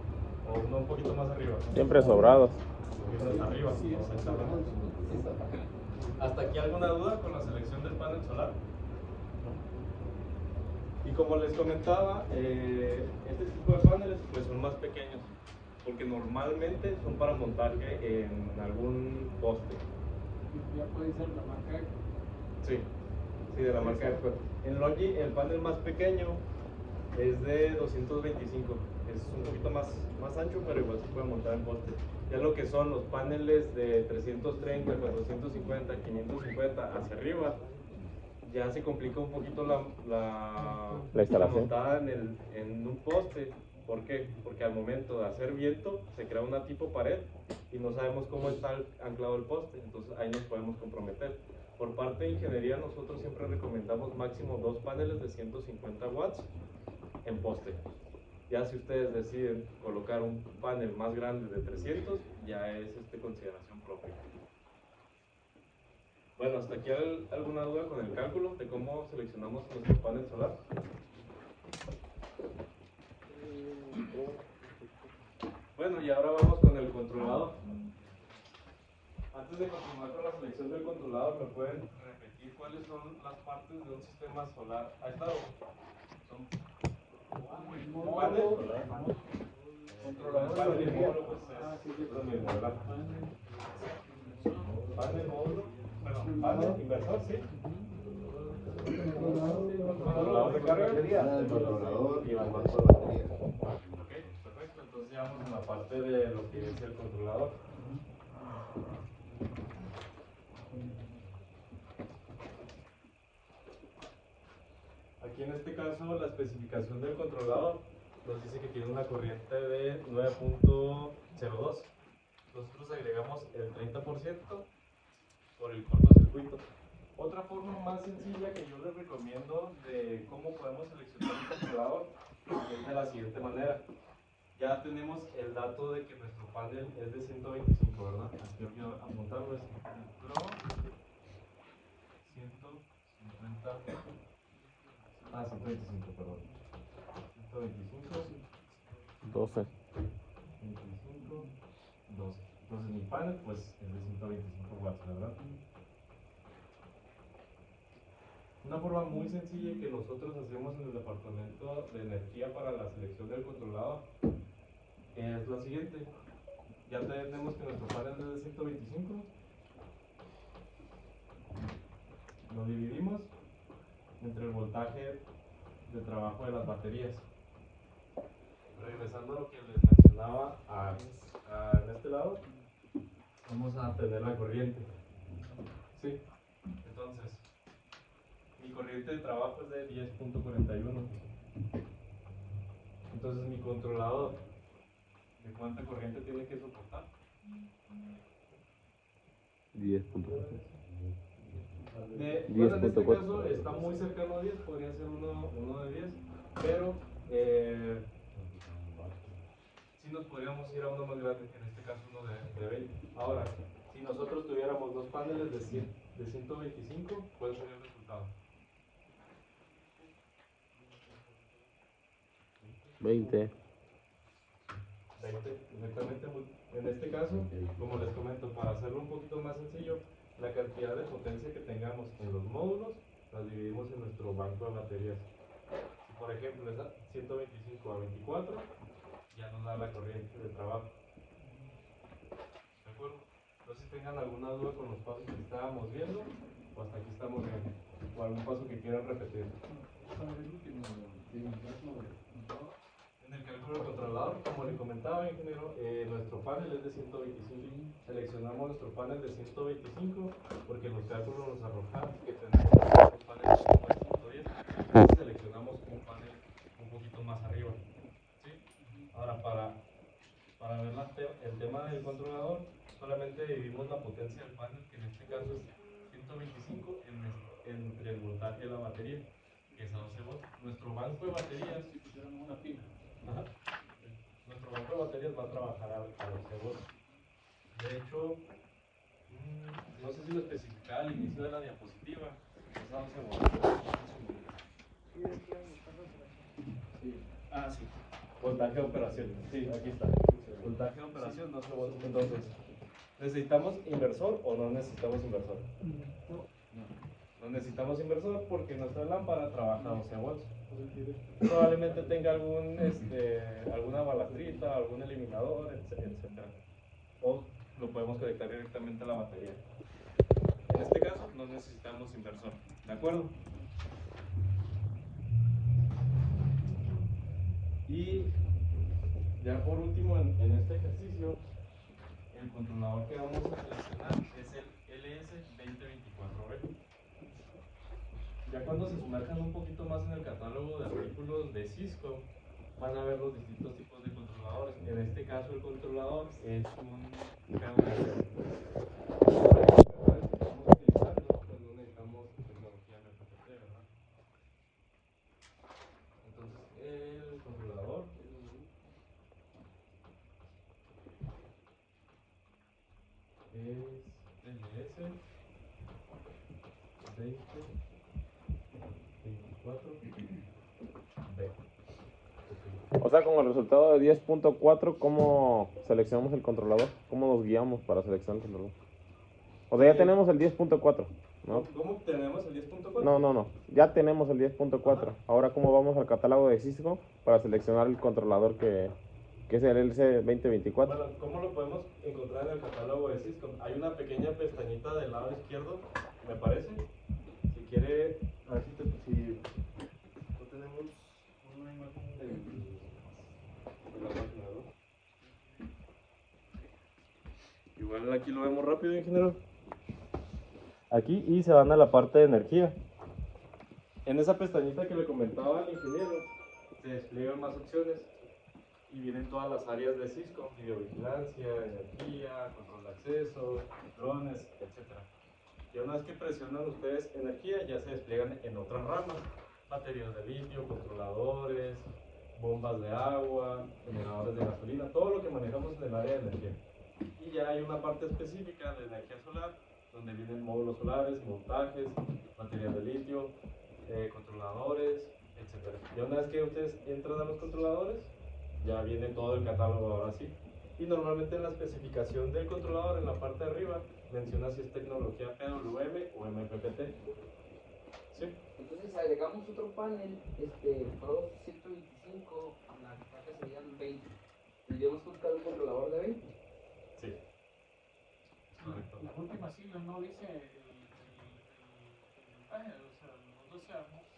o uno un poquito más arriba? Siempre sobrados. Irnos arriba, exactamente. ¿Hasta aquí alguna duda con la selección del panel solar? Y como les comentaba, este tipo de paneles pues son más pequeños, porque normalmente son para montaje en algún poste. Ya puede ser la marca. Sí, sí, de la marca Expert. En Logi el panel más pequeño es de 225, es un poquito más ancho, pero igual se puede montar en poste. Ya lo que son los paneles de 330, 450, 550 hacia arriba, ya se complica un poquito la instalación. montada en un poste. ¿Por qué? Porque al momento de hacer viento se crea una tipo pared y no sabemos cómo está anclado el poste, entonces ahí nos podemos comprometer. Por parte de ingeniería nosotros siempre recomendamos máximo 2 paneles de 150 watts en poste. Ya si ustedes deciden colocar un panel más grande de 300, ya es consideración propia. Bueno, hasta aquí alguna duda con el cálculo de cómo seleccionamos nuestro panel solar. Bueno, y ahora vamos con el controlador. Antes de continuar con la selección del controlador, ¿me pueden repetir cuáles son las partes de un sistema solar aislado? Son panel, controlador, panel y módulo, pues es lo mismo, ¿verdad? Panel, módulo, perdón, panel, inversor, sí. Controlador de carga. El controlador y el banco de batería. Ok, perfecto. Entonces ya vamos en la parte de lo que es el controlador. Aquí en este caso la especificación del controlador nos dice que tiene una corriente de 9.02. Nosotros agregamos el 30% por el cortocircuito. Otra forma más sencilla que yo les recomiendo de cómo podemos seleccionar un controlador es de la siguiente manera. Ya tenemos el dato de que nuestro panel es de 125, ¿verdad? Aquí voy a apuntarlo, es Pro 150, 125, perdón. 125, 12. 25, 12. Entonces mi panel pues es de 125 watts, ¿verdad? Una forma muy sencilla que nosotros hacemos en el departamento de energía para la selección del controlador es la siguiente. Ya tenemos que nuestro panel es de 125. Lo dividimos entre el voltaje de trabajo de las baterías. Regresando a lo que les mencionaba en este lado, vamos a tener la corriente. Sí, entonces mi corriente de trabajo es de 10.41. Entonces mi controlador, ¿de cuánta corriente tiene que soportar? 10. Bueno, en este caso está muy cercano a 10, podría ser uno de 10, pero sí nos podríamos ir a uno más grande, en este caso uno de 20. Ahora, si nosotros tuviéramos 2 paneles de 125, ¿cuál sería el resultado? 20. 20, exactamente. En este caso, como les comento, para hacerlo un poquito más sencillo, la cantidad de potencia que tengamos en los módulos las dividimos en nuestro banco de baterías. Si por ejemplo es 125 a 24, ya nos da la corriente de trabajo. ¿De acuerdo? No sé si tengan alguna duda con los pasos que estábamos viendo, o hasta aquí estamos bien, o algún paso que quieran repetir. En el cálculo del controlador, como le comentaba, ingeniero, nuestro panel es de 125. Seleccionamos nuestro panel de 125 porque los cálculos nos arrojan que tenemos un panel de 110. Entonces seleccionamos un panel un poquito más arriba. ¿Sí? Ahora, para ver el tema del controlador, solamente dividimos la potencia del panel, que en este caso es 125, entre el voltaje de la batería, que es a 12 volts. Nuestro banco de baterías, si pusiéramos una pila, nuestro banco de baterías va a trabajar a 12 volts. De hecho, no sé si lo especificaba al inicio de la diapositiva, es a 12 volts. Sí. Voltaje de operación. Sí, aquí está. Voltaje de operación, 12 volts. Entonces, ¿necesitamos inversor o no necesitamos inversor? No necesitamos inversor porque nuestra lámpara trabaja a 12 volts. Probablemente tenga alguna balastrita, algún eliminador, etcétera. O lo podemos conectar directamente a la batería. En este caso no necesitamos inversor, ¿de acuerdo? Y ya por último en este ejercicio, el controlador que vamos a seleccionar es el LS2024B. Ya cuando se sumerjan un poquito más en el catálogo de artículos de Cisco, van a ver los distintos tipos de controladores. En este caso el controlador es un PWC. Vamos a utilizarlo, pues no necesitamos tecnología MPPT, ¿verdad? Entonces el controlador es LS2024B. O sea, con el resultado de 10.4, ¿cómo seleccionamos el controlador? ¿Cómo nos guiamos para seleccionar el controlador? O sea, ya tenemos el 10.4, ¿no? ¿Cómo tenemos el 10.4? No. Ya tenemos el 10.4. Ahora, ¿cómo vamos al catálogo de Cisco para seleccionar el controlador que es el LS2024? Bueno, ¿cómo lo podemos encontrar en el catálogo de Cisco? Hay una pequeña pestañita del lado izquierdo, me parece. Si quiere, a ver si no tenemos una imagen de la página, ¿no? Igual aquí lo vemos rápido, ingeniero. Aquí y se van a la parte de energía. En esa pestañita que le comentaba al ingeniero, se despliegan más opciones. Y vienen todas las áreas de Cisco: videovigilancia, energía, control de acceso, drones, etc. Y una vez que presionan ustedes energía, ya se despliegan en otras ramas: baterías de litio, controladores, bombas de agua, generadores de gasolina, todo lo que manejamos en el área de energía. Y ya hay una parte específica de energía solar, donde vienen módulos solares, montajes, baterías de litio, controladores, etc. Y una vez que ustedes entran a los controladores, ya viene todo el catálogo ahora sí. Y normalmente en la especificación del controlador, en la parte de arriba, menciona si es tecnología PWM o MPPT. ¿Sí? Entonces agregamos otro panel, Pro 125, la caja serían 20. ¿Tendríamos que buscar un controlador de 20? Sí. Correcto. La última sigla no dice el mensaje, o sea,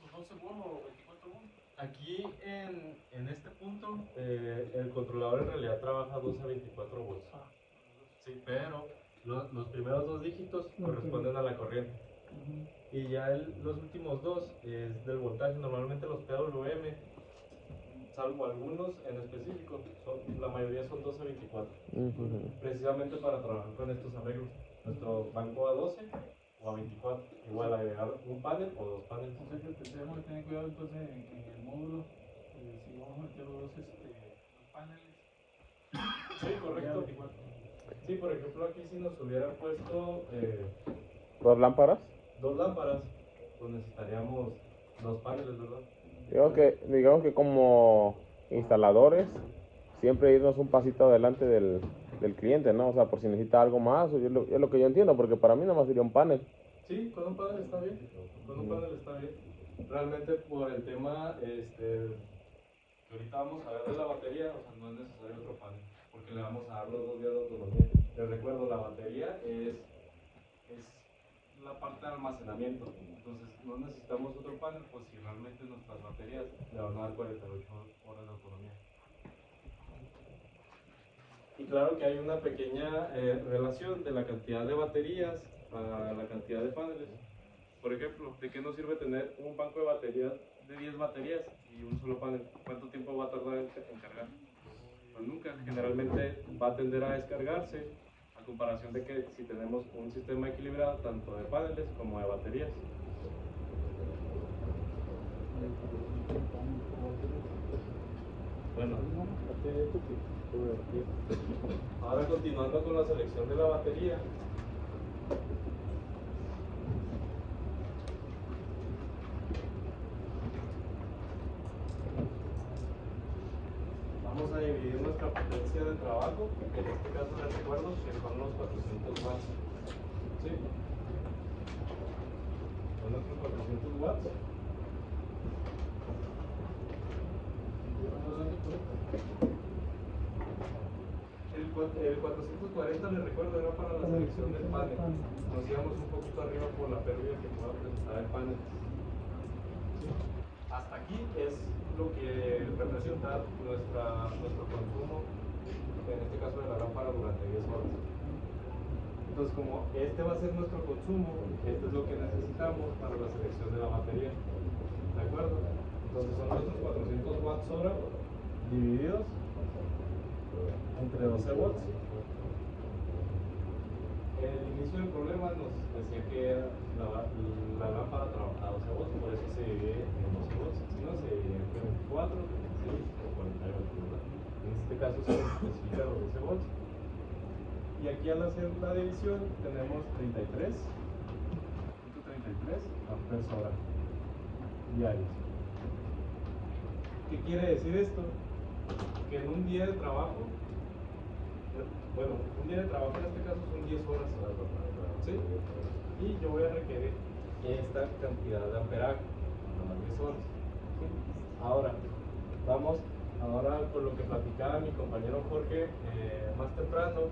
los 12 bonos o 24 bonos. Aquí en este punto, el controlador en realidad trabaja 12 a 24 volts. Sí, pero los primeros dos dígitos corresponden a la corriente. Y ya los últimos dos es del voltaje. Normalmente los PWM, salvo algunos en específico, la mayoría son 12 a 24. Precisamente para trabajar con estos arreglos. Nuestro banco a 12 o a 24. Igual agregar un panel o dos paneles. Entonces tenemos que tener cuidado entonces en el módulo, si vamos a meter los paneles. Sí, correcto. Sí, por ejemplo, aquí si nos hubieran puesto ¿2 lámparas? 2 lámparas, pues necesitaríamos 2 paneles, ¿verdad? Digamos que como instaladores, siempre irnos un pasito adelante del cliente, ¿no? O sea, por si necesita algo más, es lo que yo entiendo, porque para mí nada más sería un panel. Sí, con un panel está bien. Con un panel está bien. Realmente por el tema que ahorita vamos a ver de la batería, o sea, no es necesario otro panel, porque le vamos a dar los 2 días de autonomía. Les recuerdo, la batería es la parte de almacenamiento, entonces no necesitamos otro panel, pues si realmente nuestras baterías le van a dar 48 horas de autonomía. Y claro que hay una pequeña relación de la cantidad de baterías a la cantidad de paneles. Por ejemplo, ¿de qué nos sirve tener un banco de baterías de 10 baterías y un solo panel? ¿Cuánto tiempo va a tardar en cargar? Pues nunca. Generalmente va a tender a descargarse, a comparación de que si tenemos un sistema equilibrado tanto de paneles como de baterías. Bueno, ahora continuando con la selección de la batería. Vamos a dividir nuestra potencia de trabajo, que en este caso les recuerdo que son los 400 watts. ¿Sí? Son nuestros 400 watts. El 440, les recuerdo, era para la selección del panel. Nos íbamos un poquito arriba por la pérdida que pueda presentar el panel. ¿Sí? Hasta aquí es lo que representa nuestro consumo, en este caso de la lámpara, durante 10 horas. Entonces, como este va a ser nuestro consumo, esto es lo que necesitamos para la selección de la batería. ¿De acuerdo? Entonces son nuestros 400 watts hora divididos entre 12 watts. El inicio del problema nos decía que era la lámpara trabaja a 12 watts, por eso se divide en 12 watts. Si no, se divide entre 24, 36 o 48, ¿verdad? En este caso se especifica los 12 watts. Y aquí al hacer la división tenemos 33 amperes hora diarios. ¿Qué quiere decir esto? Que en un día de trabajo, bueno, un día de trabajo en este caso son 10 horas, ¿sí? Y yo voy a requerir esta cantidad de amperaje a las 10 horas, ¿sí? Ahora, vamos con lo que platicaba mi compañero Jorge más temprano,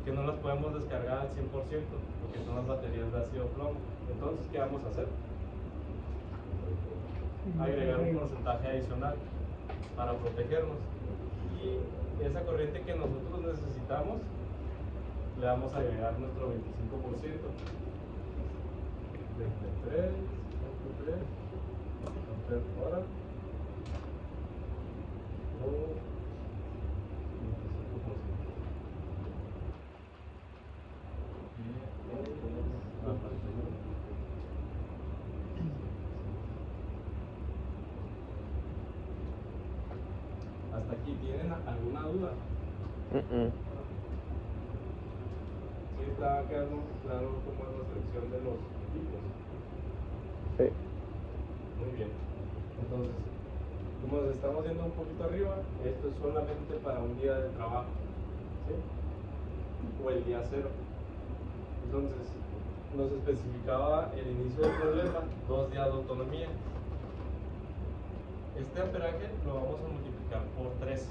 que no las podemos descargar al 100% porque son las baterías de ácido plomo. Entonces, ¿qué vamos a hacer? Agregar un porcentaje adicional para protegernos, y esa corriente que nosotros necesitamos le vamos a agregar nuestro 25%. 33 amperes hora o 25%. Hasta aquí, ¿tienen alguna duda? ¿Sí está quedando claro cómo es la selección de los equipos? Sí. Muy bien. Entonces, como nos estamos yendo un poquito arriba, esto es solamente para un día de trabajo, ¿sí? O el día cero. Entonces, nos especificaba el inicio del problema, 2 días de autonomía. Este amperaje lo vamos a multiplicar por 3, ¿sí?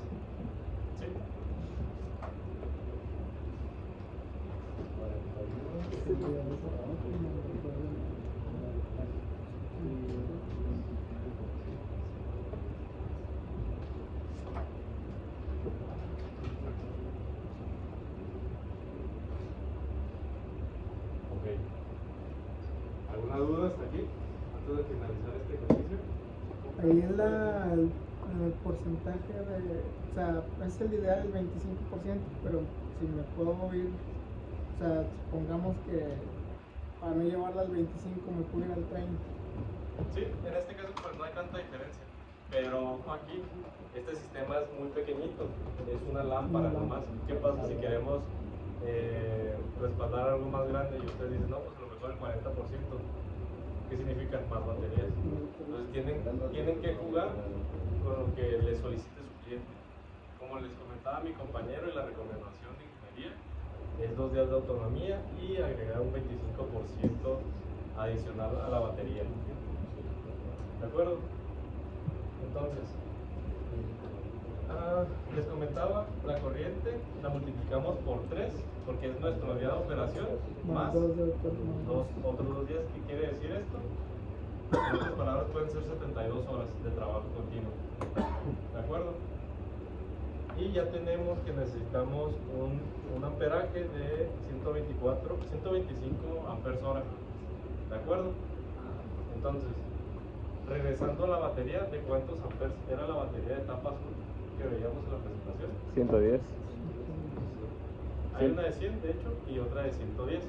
Ok. ¿Alguna duda hasta aquí? Antes de finalizar este ejercicio. Ahí es el porcentaje de, o sea, es el ideal el 25%, pero si me puedo ir, o sea, supongamos que para no llevarla al 25 me puedo ir al 30. Sí, en este caso pues no hay tanta diferencia, pero ojo aquí, este sistema es muy pequeñito, es una lámpara nomás. ¿Qué pasa si queremos respaldar algo más grande y ustedes dicen, no, pues a lo mejor el 40%? ¿Qué significa? Más baterías. Entonces tienen que jugar con lo que les solicite su cliente. Como les comentaba mi compañero, y la recomendación de ingeniería es 2 días de autonomía y agregar un 25% adicional a la batería. ¿De acuerdo? Entonces, les comentaba, la corriente la multiplicamos por 3 porque es nuestro día de operación más otros 2 días. ¿Qué quiere decir esto? En otras palabras, pueden ser 72 horas de trabajo continuo. ¿De acuerdo? Y ya tenemos que necesitamos un amperaje de 125 amperes hora. ¿De acuerdo? Entonces, regresando a la batería, ¿de cuántos amperes era la batería de etapa azul que veíamos en la presentación? 110. Hay una de 100, de hecho, y otra de 110.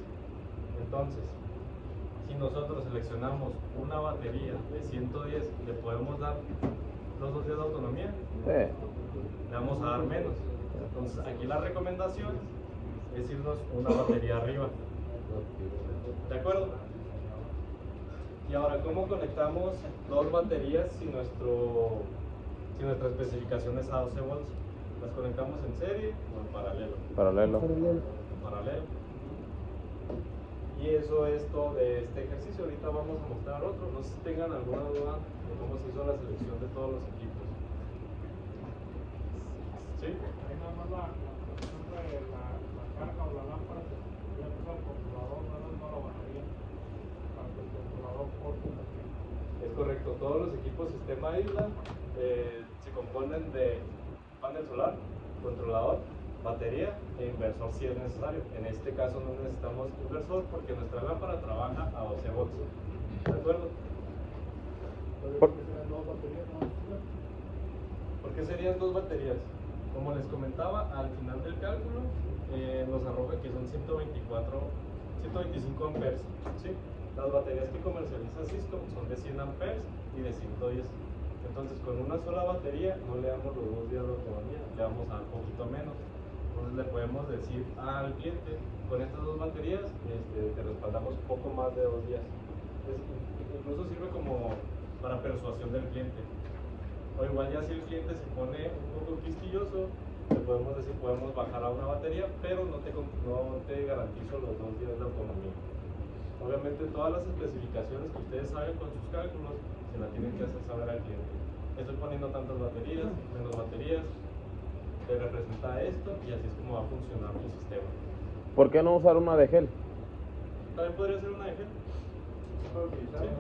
Entonces, si nosotros seleccionamos una batería de 110, ¿le podemos dar los 2 días de autonomía? Le vamos a dar menos. Entonces, aquí la recomendación es irnos una batería arriba. ¿De acuerdo? Y ahora, ¿cómo conectamos 2 baterías si nuestra especificación es a 12 volts? ¿Las conectamos en serie o en paralelo? Paralelo. Paralelo. Y eso es todo de este ejercicio. Ahorita vamos a mostrar otro. No sé si tengan alguna duda de cómo se hizo la selección de todos los equipos. ¿Sí? Ahí nada más la cuestión de la carga o la lámpara se podría usar el controlador, no la batería, para que el controlador corte también. Es correcto, todos los equipos sistema isla se componen de panel solar, controlador, batería e inversor si es necesario. En este caso no necesitamos inversor porque nuestra lámpara trabaja a 12 volts. ¿De acuerdo? Por- ¿Por qué serían dos baterías? Como les comentaba, al final del cálculo nos arroja que son 125 amperes. ¿Sí? Las baterías que comercializa Cisco son de 100 amperes y de 110. Entonces, con una sola batería no le damos los 2 días de autonomía, le damos a un poquito menos. Entonces, le podemos decir al cliente, con estas dos baterías te respaldamos poco más de 2 días. Incluso sirve como para persuasión del cliente. O igual ya si el cliente se pone un poco quisquilloso, le podemos decir, podemos bajar a una batería, pero no te garantizo los 2 días de autonomía. Obviamente todas las especificaciones que ustedes saben con sus cálculos, se las tienen que hacer saber al cliente. Estoy poniendo tantas baterías, menos baterías, te representa esto y así es como va a funcionar tu sistema. ¿Por qué no usar una de gel? También podría ser una de gel.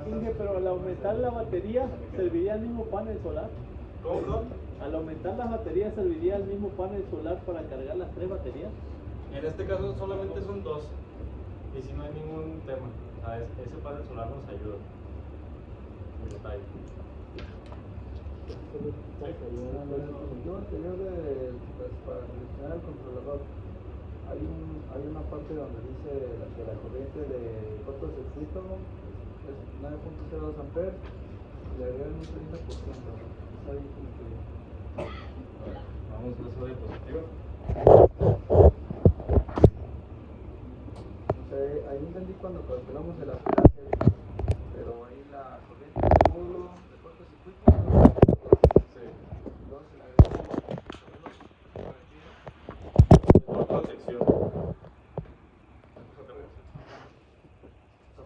Inge, pero al aumentar la batería, ¿serviría el mismo panel solar? ¿Cómo no? Al aumentar las baterías, ¿serviría el mismo panel solar para cargar las 3 baterías? En este caso solamente son 2. Y si no hay ningún tema, ese panel solar nos ayuda. Un detalle. Yo anterior para seleccionar el controlador, hay una parte donde dice que la corriente de cortocircuito es 9.02 amperes y le agregan un 30%. Está ahí como que... Vamos a uso diapositiva. Ahí entendí cuando calculamos el amperaje, pero ahí la corriente del módulo de cortocircuito Protección.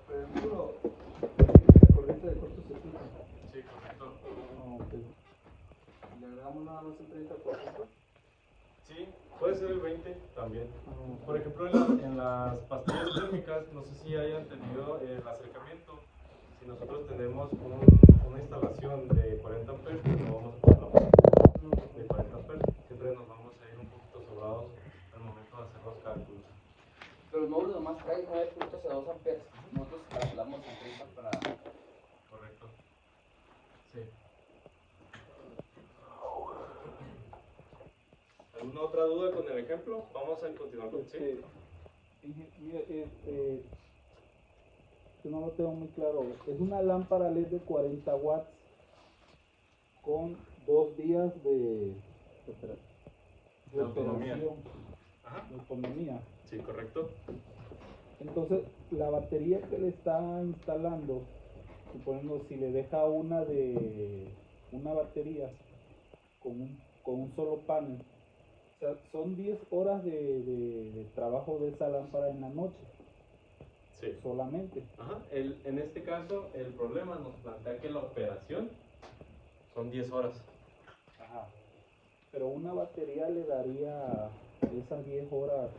Pero el módulo tiene corriente de cortocircuito. Sí, correcto. ¿Le agregamos nada más el 30%? Sí, puede ser el 20 también. Por ejemplo, en las pastillas térmicas, no sé si hayan tenido el acercamiento. Si nosotros tenemos una instalación de 40 amperes, pues no vamos a poner la pastilla de 40 amperes. Siempre nos vamos a ir un poquito sobrados al momento de hacer los cálculos. Pero el módulo nomás trae 9.02 amperes. Nosotros calculamos en 30 para... Correcto. Sí. ¿Alguna otra duda con el ejemplo? Vamos a continuar con sí. Mire, no lo tengo muy claro. Es una lámpara LED de 40 watts con 2 días de autonomía. operación, de autonomía. Sí, correcto. Entonces, la batería que le está instalando, suponiendo si le deja una batería con un solo panel, o sea, son 10 horas de trabajo de esa lámpara en la noche. Sí. Solamente. Ajá. En este caso, el problema nos plantea que la operación son 10 horas. Ajá. Pero una batería le daría esas 10 horas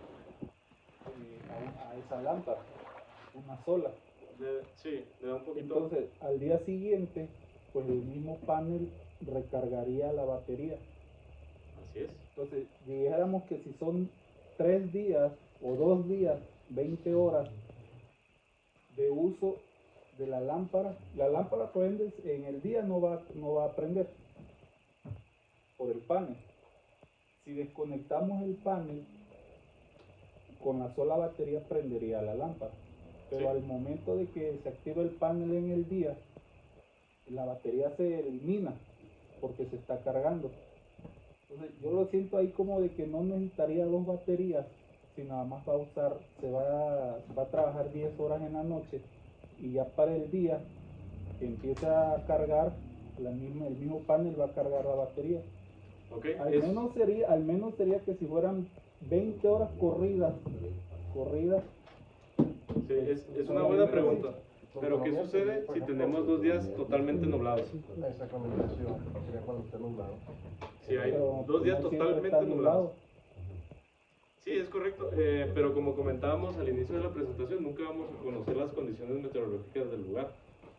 a esa lámpara, una sola. Sí, le da un poquito. Entonces, al día siguiente, pues el mismo panel recargaría la batería. Así es. Entonces, dijéramos que si son 3 días o 2 días, 20 horas de uso de la lámpara prende, en el día no va a prender por el panel. Si desconectamos el panel, con la sola batería prendería la lámpara. Pero Sí. al momento de que se activa el panel en el día, la batería se elimina porque se está cargando. Entonces yo lo siento ahí como de que no necesitaría 2 baterías, si nada más va a usar, va a trabajar 10 horas en la noche y ya para el día que empieza a cargar, el mismo panel va a cargar la batería. Okay. Al menos sería que si fueran 20 horas corridas. Sí, es una buena pregunta. Pero ¿qué sucede si tenemos 2 días totalmente nublados? Esa combinación sería cuando esté nublado. Si hay Pero 2 días no siempre totalmente está nublados. Sí, es correcto, pero como comentábamos al inicio de la presentación, nunca vamos a conocer las condiciones meteorológicas del lugar.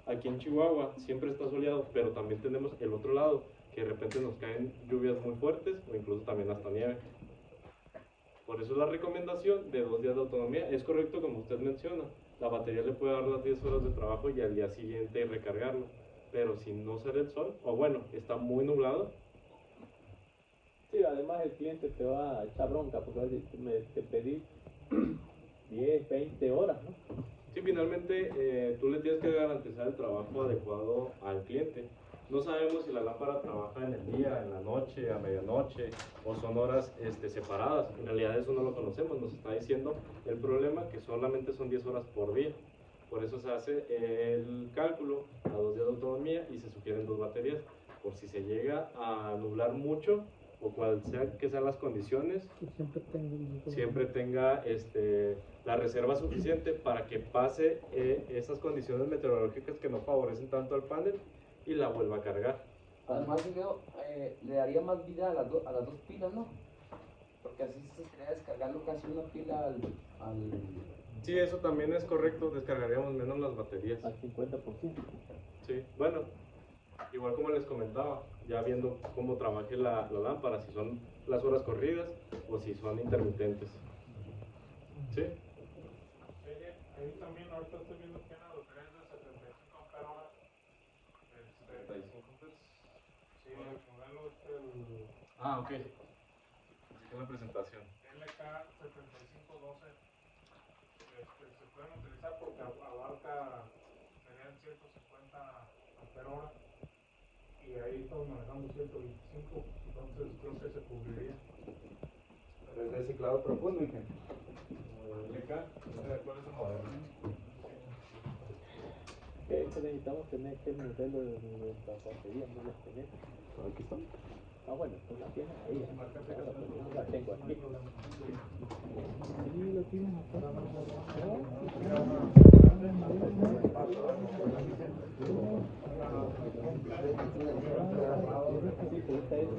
Aquí en Chihuahua siempre está soleado, pero también tenemos el otro lado, que de repente nos caen lluvias muy fuertes o incluso también hasta nieve. Por eso la recomendación de 2 días de autonomía es correcto como usted menciona. La batería le puede dar las 10 horas de trabajo y al día siguiente recargarlo. Pero si no sale el sol, o bueno, está muy nublado. Sí, además el cliente te va a echar bronca porque va a decir, te pedí 10, 20 horas, ¿no? Sí, finalmente tú le tienes que garantizar el trabajo adecuado al cliente. No sabemos si la lámpara trabaja en el día, en la noche, a medianoche o son horas separadas. En realidad eso no lo conocemos, nos está diciendo el problema que solamente son 10 horas por día. Por eso se hace el cálculo a 2 días de autonomía y se sugieren 2 baterías. Por si se llega a nublar mucho o cual sea que sean las condiciones, siempre tenga la reserva suficiente para que pase esas condiciones meteorológicas que no favorecen tanto al panel y la vuelva a cargar. Además, yo le daría más vida a las dos pilas, ¿no? Porque así se estaría descargando casi una pila al... Sí, eso también es correcto, descargaríamos menos las baterías. Al 50%. Sí, bueno, igual como les comentaba, ya viendo cómo trabaje la lámpara, si son las horas corridas o si son intermitentes. ¿Sí? Ahí también ahorita estoy viendo que en la batería es de 75 amperes. 75 amperes. Sí, el modelo es el Ah, ok. Así que la presentación. LK7512. Se pueden utilizar porque abarca, serían 150 amperes y ahí estamos manejando 125, entonces creo que se cubriría. Pero es de ciclado profundo, ingeniero. LK, ¿cuál es el modelo? ¿Qué necesitamos tener? ¿Qué modelo de la batería? No las tenemos. Aquí está. Ah, bueno, pues la tienes ahí. La tengo aquí. Sí, lo tienes acá. Sí, pues esta es